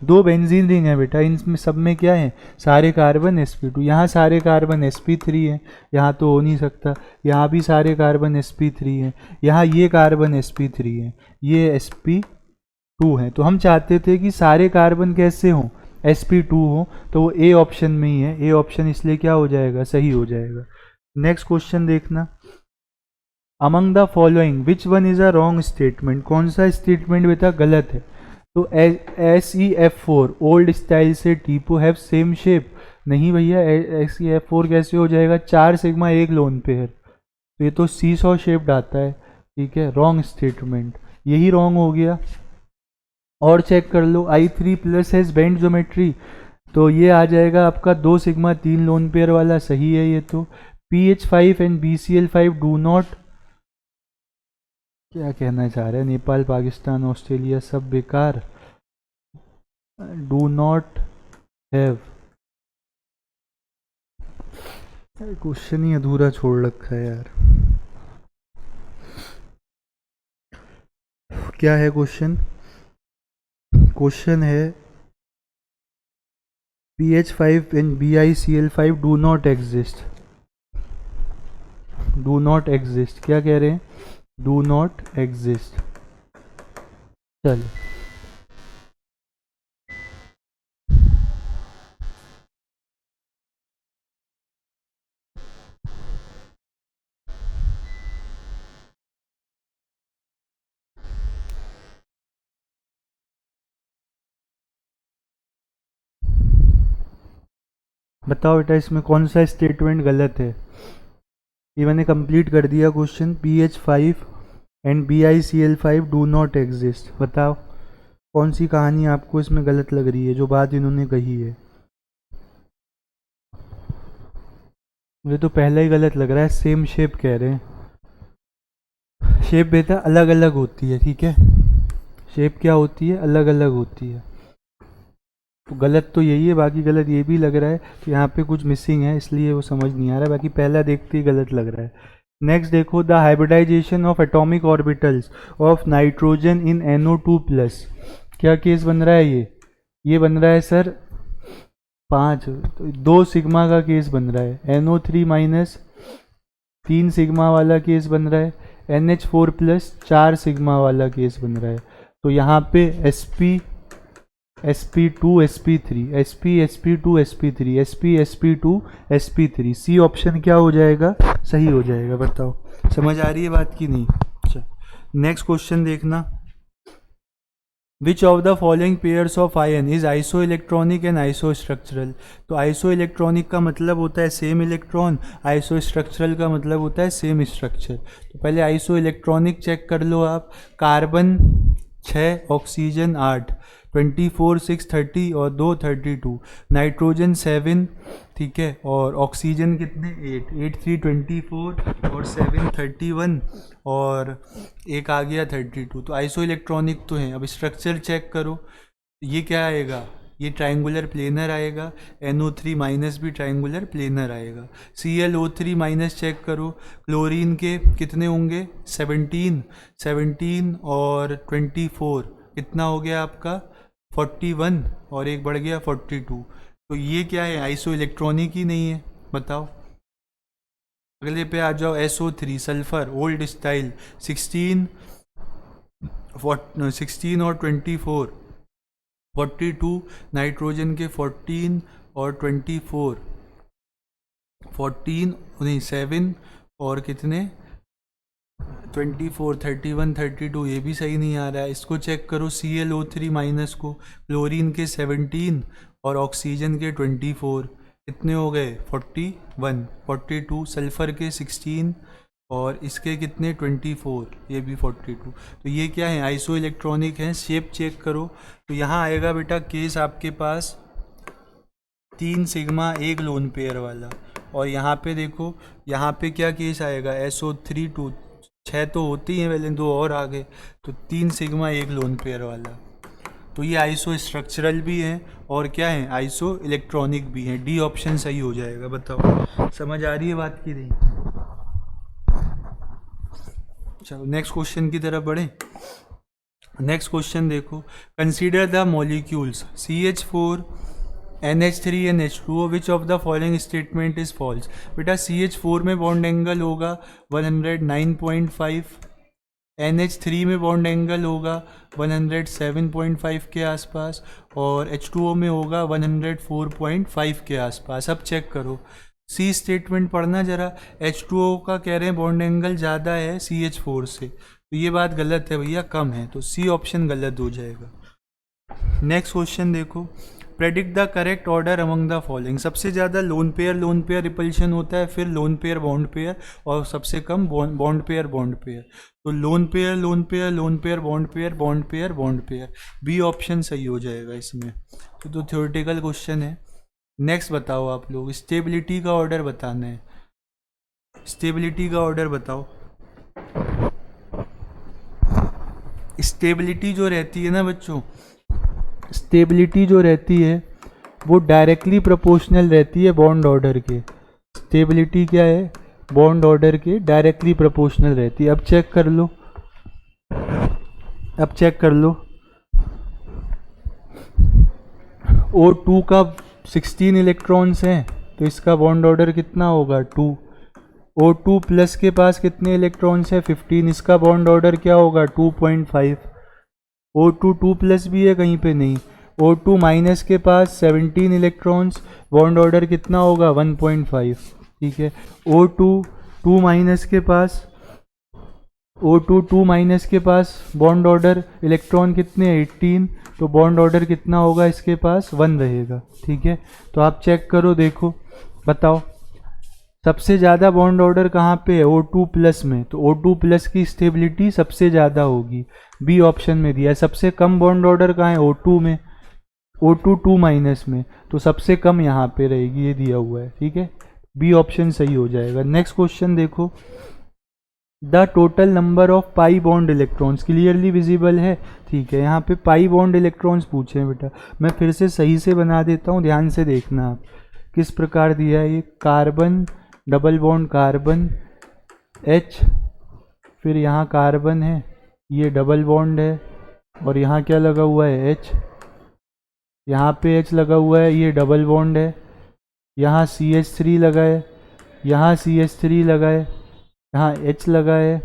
2 बेंजीन रिंग है बेटा, इनमें सब में क्या है, सारे कार्बन sp2, यहाँ सारे कार्बन sp3 हैं, यहाँ तो हो नहीं सकता, यहाँ भी सारे कार्बन sp3 हैं, यहाँ ये कार्बन sp3 हैं, ये sp2 हैं। तो हम चाहते थे कि सारे कार्बन कैसे हों, sp2 हो, तो वो A ऑप्शन में ही है, A ऑप्शन इसलिए क्या हो जाएगा, सही हो जाएगा। नेक्स्ट क्वेश्चन देखना, among the following which one is a wrong statement, कौन सा स्टेटमेंट बेटा गलत है। तो SeF4 ओल्ड स्टाइल से टीपो हैव सेम शेप, नहीं भैया, SeF4 कैसे हो जाएगा, 4 सिग्मा एक लोन पेयर, तो ये तो सीसॉ शेप्ड आता है, ठीक है, रॉन्ग स्टेटमेंट, यही रॉन्ग हो गया। और चेक कर लो, I3 plus has bend geometry, तो ये आ जाएगा आपका 2 सिग्मा 3 लोन पेयर वाला, सही है ये तो। PH5 and BCl5 do not, क्या कहना चाह रहे हैं, नेपाल पाकिस्तान ऑस्ट्रेलिया सब बेकार, डू नॉट हैव, क्वेश्चन ही अधूरा छोड़ रखा है यार। क्या है क्वेश्चन, क्वेश्चन है BH5 and BiCl5 do not exist. Do not exist. क्या कह रहे हैं? Do not exist. चल बताओ बेटा इसमें कौन सा स्टेटमेंट गलत है? ये मैंने कंप्लीट कर दिया question. BH5 and BiCl5 do not exist. बताओ कौन सी कहानी आपको इसमें गलत लग रही है जो बात इन्होंने कही है? मुझे तो पहला ही गलत लग रहा है। सेम शेप कह रहे हैं। शेप बेटा अलग अलग होती है, ठीक है? शेप क्या होती है? अलग अलग होती है। तो गलत तो यही है, बाकी गलत ये भी लग रहा है। तो यहाँ पे कुछ मिसिंग है इसलिए वो समझ नहीं आ रहा है। बाकी पहला देखते ही गलत लग रहा है। नेक्स्ट देखो, the hybridization of atomic orbitals of nitrogen in NO2+। क्या केस बन रहा है ये बन रहा है सर 5, तो 2 सिग्मा का केस बन रहा है। NO3- 3 सिग्मा वाला केस बन रहा है। NH4+ 4 सिग्मा वाला केस बन रहा है। तो यहाँ पे sp2 sp3 sp2 sp3 sp2 sp3 C option क्या हो जाएगा? सही हो जाएगा। बताओ समझ आ रही है बात की नहीं? अच्छा नेक्स्ट क्वेश्चन देखना। Which of the following pairs of ion is iso electronic and iso structural? तो आइसो इलेक्ट्रॉनिक का मतलब होता है सेम इलेक्ट्रॉन, आइसो स्ट्रक्चरल का मतलब होता है सेम स्ट्रक्चर। तो पहले आइसो इलेक्ट्रॉनिक चेक कर लो आप। कार्बन 6, ऑक्सीजन 8, 24 6 30 और 2 32। नाइट्रोजन 7, ठीक है, और ऑक्सीजन कितने? 8 8 3 24 और 7 31 और एक आ गया 32। तो आइसो इलेक्ट्रॉनिक तो हैं। अब स्ट्रक्चर चेक करो, ये क्या आएगा? ये ट्रायंगुलर प्लेनर आएगा। NO3- भी ट्रायंगुलर प्लेनर आएगा। ClO3- चेक करो, क्लोरीन के कितने होंगे? 17 और 24 कितना हो गया आपका? 41 और एक बढ़ गया 42। तो ये क्या है? आइसो इलेक्ट्रॉनिक ही नहीं है। बताओ अगले पे आ जाओ। SO3 सल्फर ओल्ड स्टाइल 16 और 24 42। नाइट्रोजन के 14 और 24 14 नहीं 7 और कितने? 24 31 32। ये भी सही नहीं आ रहा है। इसको चेक करो, ClO3- को, क्लोरीन के 17 और ऑक्सीजन के 24 कितने हो गए? 41 42। सल्फर के 16 और इसके कितने? 24, ये भी 42। तो ये क्या है? आइसो इलेक्ट्रॉनिक है। शेप चेक करो तो यहाँ आएगा बेटा केस आपके पास 3 सिग्मा 1 लोन पेयर वाला। और यहाँ पे देखो, यहाँ पे क्या केस आएगा? SO3 2 6 तो होती हैं पहले, 2 और आ गए, तो 3 सिग्मा 1 लोन पेयर वाला। तो ये आइसो स्ट्रक्चरल भी है और क्या है? आइसो इलेक्ट्रॉनिक भी है। डी ऑप्शन सही हो जाएगा। बताओ समझ आ रही है बात की नहीं? चलो नेक्स्ट क्वेश्चन की तरफ बढ़े। नेक्स्ट क्वेश्चन देखो, consider the molecules CH4 NH3 and H2O, which of the following statement is false? बेटा CH4 में बॉन्ड एंगल होगा 109.5, NH3 में बॉन्ड एंगल होगा 107.5 के आसपास और H2O में होगा 104.5 के आसपास। अब चेक करो, सी स्टेटमेंट पढ़ना जरा। H2O का कह रहे हैं बॉन्ड एंगल ज़्यादा है CH4 से, तो ये बात गलत है भैया, कम है। तो सी ऑप्शन गलत हो जाएगा। नेक्स्ट क्वेश्चन देखो, predict the correct order among the following. सबसे ज़्यादा लोन पेयर रिपल्शन होता है, फिर लोन पेयर बॉन्ड पेयर, और सबसे कम बॉन्ड पेयर। तो lone pair bond pair. B option सही हो जाएगा इसमें। तो थ्योरेटिकल क्वेश्चन है। नेक्स्ट बताओ आप लोग, स्टेबिलिटी का ऑर्डर बताना है। स्टेबिलिटी का ऑर्डर बताओ। स्टेबिलिटी जो रहती है ना बच्चों, स्टेबिलिटी जो रहती है वो डायरेक्टली प्रोपोर्शनल रहती है बॉन्ड ऑर्डर के। स्टेबिलिटी क्या है? बॉन्ड ऑर्डर के डायरेक्टली प्रोपोर्शनल रहती है। अब चेक कर लो, O2 का 16 इलेक्ट्रॉन्स हैं तो इसका बॉन्ड ऑर्डर कितना होगा 2। O2 प्लस के पास कितने इलेक्ट्रॉन्स हैं 15, इसका बॉन्ड ऑर्डर क्या होगा 2.5। O2 2 प्लस भी है कहीं पे नहीं। O2 माइनस के पास 17 इलेक्ट्रॉन्स, बॉन्ड ऑर्डर कितना होगा 1.5। ठीक है, O2 2 माइनस के पास O2 2 माइनस के पास बॉन्ड ऑर्डर इलेक्ट्रॉन कितने 18, तो बॉन्ड ऑर्डर कितना होगा इसके पास 1 रहेगा। ठीक है, तो आप चेक करो, देखो बताओ सबसे ज़्यादा बॉन्ड ऑर्डर कहाँ पे है O2 प्लस में, तो O2 प्लस की स्टेबिलिटी सबसे ज़्यादा होगी, बी ऑप्शन में दिया है। सबसे कम बॉन्ड ऑर्डर कहाँ है O2 में, O2 2 माइनस में, तो सबसे कम यहाँ पे रहेगी, ये दिया हुआ है। ठीक है, बी ऑप्शन सही हो जाएगा। नेक्स्ट क्वेश्चन देखो, the total number of pi bond electrons clearly visible है। ठीक है, यहाँ पे पाई बॉन्ड इलेक्ट्रॉन्स पूछे हैं बेटा, मैं फिर से सही से बना देता हूँ, ध्यान से देखना आप किस प्रकार दिया है। ये carbon double bond carbon H, फिर यहाँ कार्बन है, ये डबल बॉन्ड है, और यहाँ क्या लगा हुआ है H, यहाँ पे H लगा हुआ है, ये डबल बॉन्ड है, यहाँ CH3 लगा है, यहाँ CH3 लगा है, यहाँ H लगा है,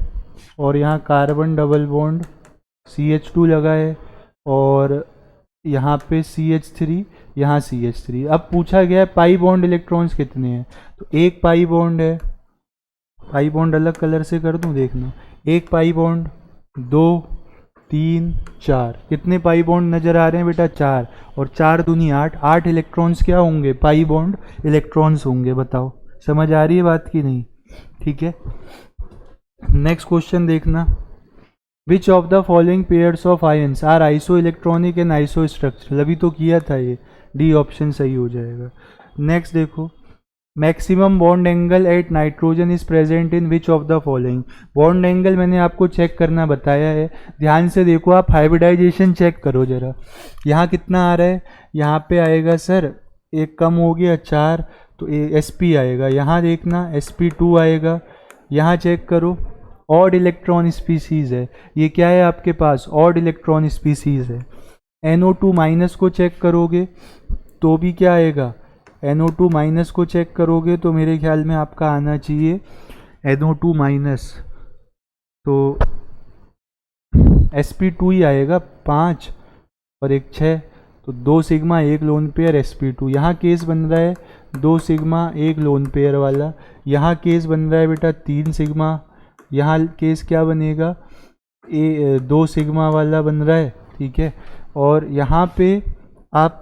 और यहाँ कार्बन डबल बॉन्ड CH2 लगा है, और यहाँ पे CH3, यहाँ CH3। अब पूछा गया है पाई बॉन्ड इलेक्ट्रॉन्स कितने हैं, तो एक पाई बॉन्ड है, पाई बॉन्ड अलग कलर से कर दूँ, देखना, एक पाई बॉन्ड, 2 3 4, कितने पाई बॉन्ड नज़र आ रहे हैं बेटा 4, और 4 दूनी 8, 8 इलेक्ट्रॉन्स क्या होंगे पाई बॉन्ड इलेक्ट्रॉन्स होंगे। बताओ समझ आ रही है बात की नहीं। ठीक है, नेक्स्ट क्वेश्चन देखना, which of the following pairs of ions are iso electronic and iso structural, अभी तो किया था ये, डी ऑप्शन सही हो जाएगा। नेक्स्ट देखो, maximum bond angle at nitrogen is present in which of the following, bond angle मैंने आपको चेक करना बताया है, ध्यान से देखो आप, हाइब्रिडाइजेशन चेक करो जरा, यहाँ कितना आ रहा है, यहाँ पे आएगा सर एक कम हो गया 4, तो sp आएगा, यहाँ देखना sp2 आएगा, यहाँ चेक करो ऑड इलेक्ट्रॉन स्पीसीज है, ये क्या है आपके पास ऑड इलेक्ट्रॉन स्पीसीज है। NO2 माइनस को चेक करोगे तो भी क्या आएगा, NO2 माइनस को चेक करोगे तो मेरे ख्याल में आपका आना चाहिए NO2 माइनस, तो sp2 ही आएगा, 5 और एक 6, तो 2 सिग्मा 1 लोन पेयर sp2। यहाँ केस बन रहा है 2 सिग्मा 1 लोन पेयर वाला, यहाँ केस बन रहा है बेटा 3 सिग्मा, यहाँ केस क्या बनेगा 2 सिग्मा वाला बन रहा है। ठीक है, और यहाँ पे आप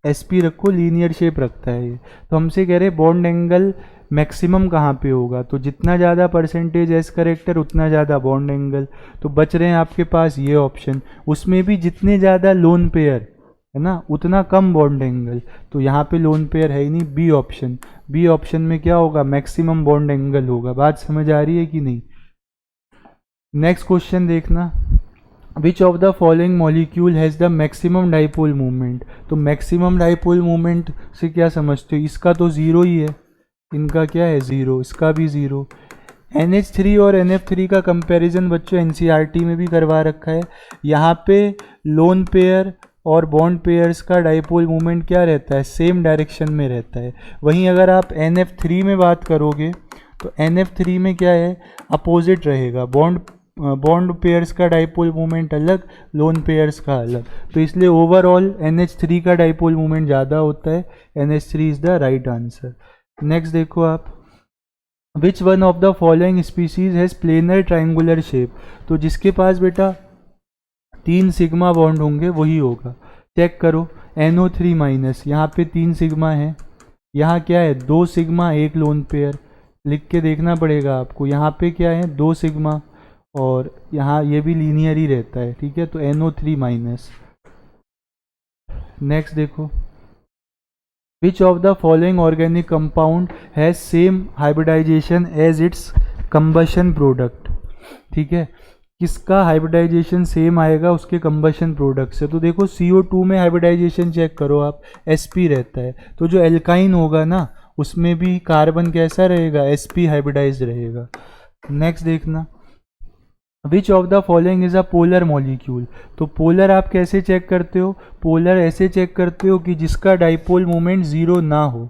sp रखो, लीनियर शेप रखता है ये, तो हमसे कह रहे बॉन्ड एंगल मैक्सिमम कहाँ पे होगा, तो जितना ज़्यादा परसेंटेज एस करेक्टर उतना ज़्यादा बॉन्ड एंगल, तो बच रहे हैं आपके पास ये ऑप्शन, उसमें भी जितने ज़्यादा लोन पेयर है ना उतना कम बॉन्ड एंगल, तो यहाँ पे लोन पेयर है ही नहीं, बी ऑप्शन, बी ऑप्शन में क्या होगा मैक्सिमम बॉन्ड एंगल होगा। बात समझ आ रही है कि नहीं। नेक्स्ट क्वेश्चन देखना, which of the following molecule has the maximum dipole movement, तो मैक्सिमम डाइपोल मूवमेंट से क्या समझते हो, इसका तो ज़ीरो ही है, इनका क्या है 0, इसका भी 0। NH3 और NF3 का कंपैरिजन बच्चों NCERT में भी करवा रखा है, यहाँ पे लोन पेयर और बॉन्ड पेयर्स का डाइपोल मूवमेंट क्या रहता है सेम डायरेक्शन में रहता है। वहीं अगर आप NF3 में बात करोगे तो NF3 में क्या है अपोजिट रहेगा, बॉन्ड पेयर्स का डाइपोल मूवमेंट अलग, लोन पेयर्स का अलग, तो इसलिए ओवरऑल NH3 का डाइपोल मूवमेंट ज़्यादा होता है, NH3 is the right answer. Next देखो आप, विच one of the following species has planar triangular shape, तो जिसके पास बेटा 3 सिग्मा बॉन्ड होंगे वही होगा। चेक करो NO3 माइनस, यहाँ पे 3 सिग्मा है, यहाँ क्या है 2 सिग्मा 1 लोन पेयर, लिख के देखना पड़ेगा आपको, यहाँ पे क्या है 2 सिग्मा, और यहाँ ये भी लीनियर ही रहता है। ठीक है, तो NO3 माइनस। नेक्स्ट देखो, which of the following organic compound has same hybridization as its combustion product. ठीक है, किसका हाइब्रिडाइजेशन सेम आएगा उसके कंबशन प्रोडक्ट से, तो देखो CO2 में हाइब्रिडाइजेशन चेक करो आप, sp रहता है, तो जो एल्काइन होगा ना उसमें भी कार्बन कैसा रहेगा sp हाइब्रिडाइज रहेगा। नेक्स्ट देखना, which of the following is a polar molecule. तो पोलर आप कैसे चेक करते हो? पोलर ऐसे चेक करते हो कि जिसका डाइपोल मोमेंट ज़ीरो ना हो।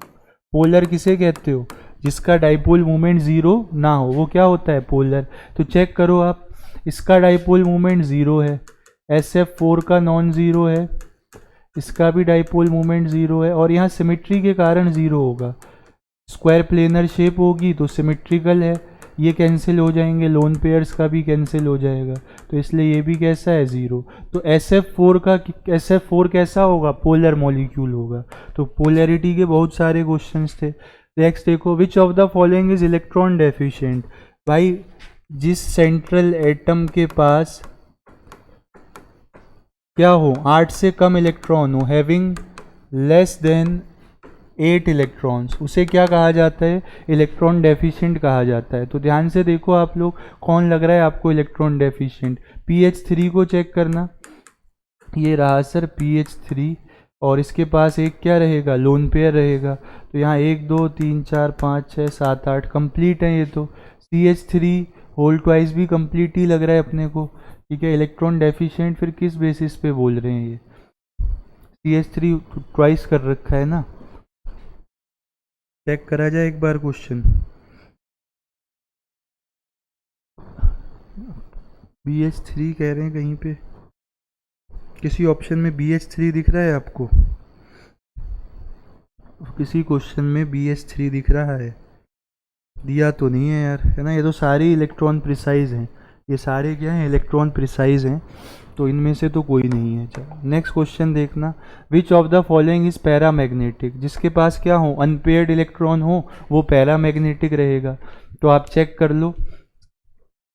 पोलर किसे कहते हो? जिसका डाइपोल मोमेंट ज़ीरो ना हो, वो क्या होता है? पोलर। तो चेक करो आप, इसका डाइपोल मोमेंट ज़ीरो है, SF4 का नॉन ज़ीरो है, इसका भी डाइपोल मोमेंट ज़ीरो है, और यहाँ सिमेट्री के कारण ज़ीरो होगा। स्क्वायर प्लेनर शेप होगी तो सिमेट्रिकल है, ये कैंसिल हो जाएंगे, लोन पेयर्स का भी कैंसिल हो जाएगा, तो इसलिए ये भी कैसा है? ज़ीरो। तो SF4 कैसा होगा? पोलर मॉलिक्यूल होगा। तो पोलैरिटी के बहुत सारे क्वेश्चंस थे। नेक्स्ट देखो, which of the following is electron deficient. भाई जिस सेंट्रल एटम के पास क्या हो? 8 से कम इलेक्ट्रॉन हो, हैविंग लेस देन 8 इलेक्ट्रॉन्स, उसे क्या कहा जाता है? इलेक्ट्रॉन डेफिशिएंट कहा जाता है। तो ध्यान से देखो आप लोग, कौन लग रहा है आपको इलेक्ट्रॉन डेफिशिएंट? PH3 को चेक करना, ये रहा सर PH3, और इसके पास एक क्या रहेगा? लोन पेयर रहेगा। तो यहाँ 1 2 3 4 5 6 7 8 कंप्लीट है ये। तो CH3 होल ट्वाइस भी कंप्लीट ही लग रहा है अपने को, ठीक है। इलेक्ट्रॉन डेफिशिएंट फिर किस बेसिस पे बोल रहे हैं? ये CH3 ट्वाइस कर रखा है ना, चेक करा जाए एक बार क्वेश्चन। BH3 कह रहे हैं कहीं पे, किसी ऑप्शन में BH3 दिख रहा है आपको? किसी क्वेश्चन में BH3 दिख रहा है? दिया तो नहीं है यार, है ना। ये तो सारे इलेक्ट्रॉन प्रिसाइज हैं, ये सारे क्या हैं? इलेक्ट्रॉन प्रिसाइज हैं, तो इनमें से तो कोई नहीं है। चलो नेक्स्ट क्वेश्चन देखना, which of the following is paramagnetic. जिसके पास क्या हो? अनपेयर्ड इलेक्ट्रॉन हो, वो पैरामैग्नेटिक रहेगा। तो आप चेक कर लो,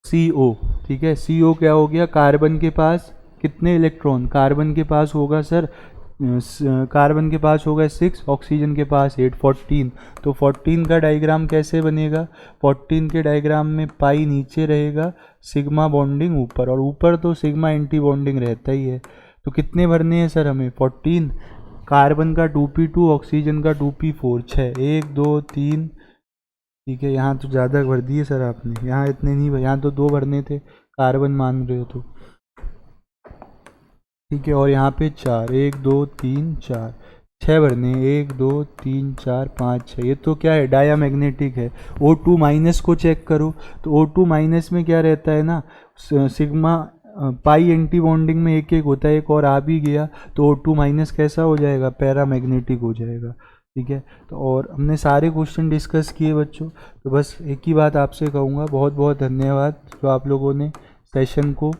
CO, ठीक है। CO क्या हो गया? कार्बन के पास कितने इलेक्ट्रॉन? कार्बन के पास होगा सर, कार्बन के पास होगा 6, ऑक्सीजन के पास 8, 14। तो 14 का डायग्राम कैसे बनेगा? 14 के डायग्राम में पाई नीचे रहेगा, सिग्मा बॉन्डिंग ऊपर, और ऊपर तो सिग्मा एंटी बॉन्डिंग रहता ही है। तो कितने भरने हैं सर हमें? 14। कार्बन का 2p2, ऑक्सीजन का 2p4, 6, 1 2 3, ठीक है। यहाँ तो ज़्यादा भर दिए सर आपने, यहाँ इतने नहीं भर, यहाँ तो 2 भरने थे, कार्बन मान रहे हो तो, ठीक है। और यहाँ पे 4, 1 2 3 4, 6 भरने, 1 2 3 4 5 6। ये तो क्या है? डायामैग्नेटिक है। O2 माइनस को चेक करो, तो O2 माइनस में क्या रहता है ना, सिग्मा पाई एंटी बॉन्डिंग में एक एक होता है, एक और आ भी गया तो O2 माइनस कैसा हो जाएगा? पैरामैग्नेटिक हो जाएगा, ठीक है। तो और हमने सारे क्वेश्चन डिस्कस किए बच्चों। तो बस एक ही बात आपसे कहूँगा, बहुत बहुत धन्यवाद जो आप लोगों ने सेशन को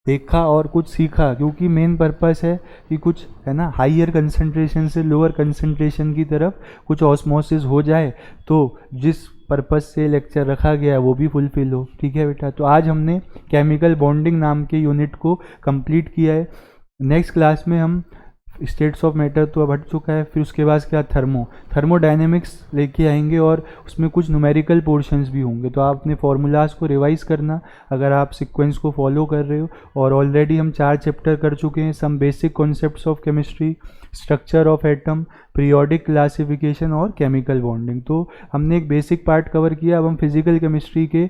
देखा और कुछ सीखा, क्योंकि मेन पर्पस है कि कुछ है ना, हाइयर कंसंट्रेशन से लोअर कंसंट्रेशन की तरफ कुछ ऑस्मोसिस हो जाए, तो जिस पर्पस से लेक्चर रखा गया है वो भी फुलफिल हो, ठीक है बेटा। तो आज हमने केमिकल बॉन्डिंग नाम के यूनिट को कंप्लीट किया है। नेक्स्ट क्लास में हम स्टेट्स ऑफ मैटर तो अब हट चुका है, फिर उसके बाद क्या? थर्मोडायनेमिक्स लेके आएंगे, और उसमें कुछ न्यूमेरिकल पोर्शंस भी होंगे। तो आप अपने फॉर्मूलाज को रिवाइज करना अगर आप सीक्वेंस को फॉलो कर रहे हो। और ऑलरेडी हम 4 चैप्टर कर चुके हैं, some basic concepts of chemistry, structure of atom, periodic classification और केमिकल बॉन्डिंग। तो हमने एक बेसिक पार्ट कवर किया, अब हम फिजिकल केमिस्ट्री के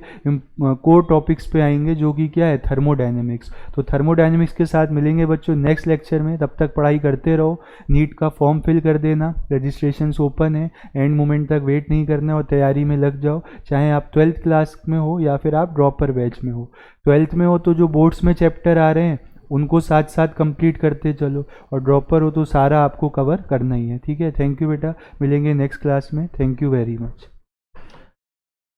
कोर टॉपिक्स पे आएंगे, जो कि क्या है? थर्मोडायनेमिक्स। तो थर्मोडायनेमिक्स के साथ मिलेंगे बच्चों नेक्स्ट लेक्चर में। तब तक पढ़ाई करते रहो, नीट का फॉर्म फिल कर देना, रजिस्ट्रेशन ओपन है, एंड मोमेंट तक वेट नहीं करना और तैयारी में लग जाओ, चाहे आप 12th क्लास में हो या फिर आप ड्रॉपर बैच में हो। 12th में हो तो जो बोर्ड्स में चैप्टर आ रहे हैं उनको साथ साथ कंप्लीट करते चलो, और ड्रॉपर हो तो सारा आपको कवर करना ही है, ठीक है। थैंक यू बेटा, मिलेंगे नेक्स्ट क्लास में। Thank you very much.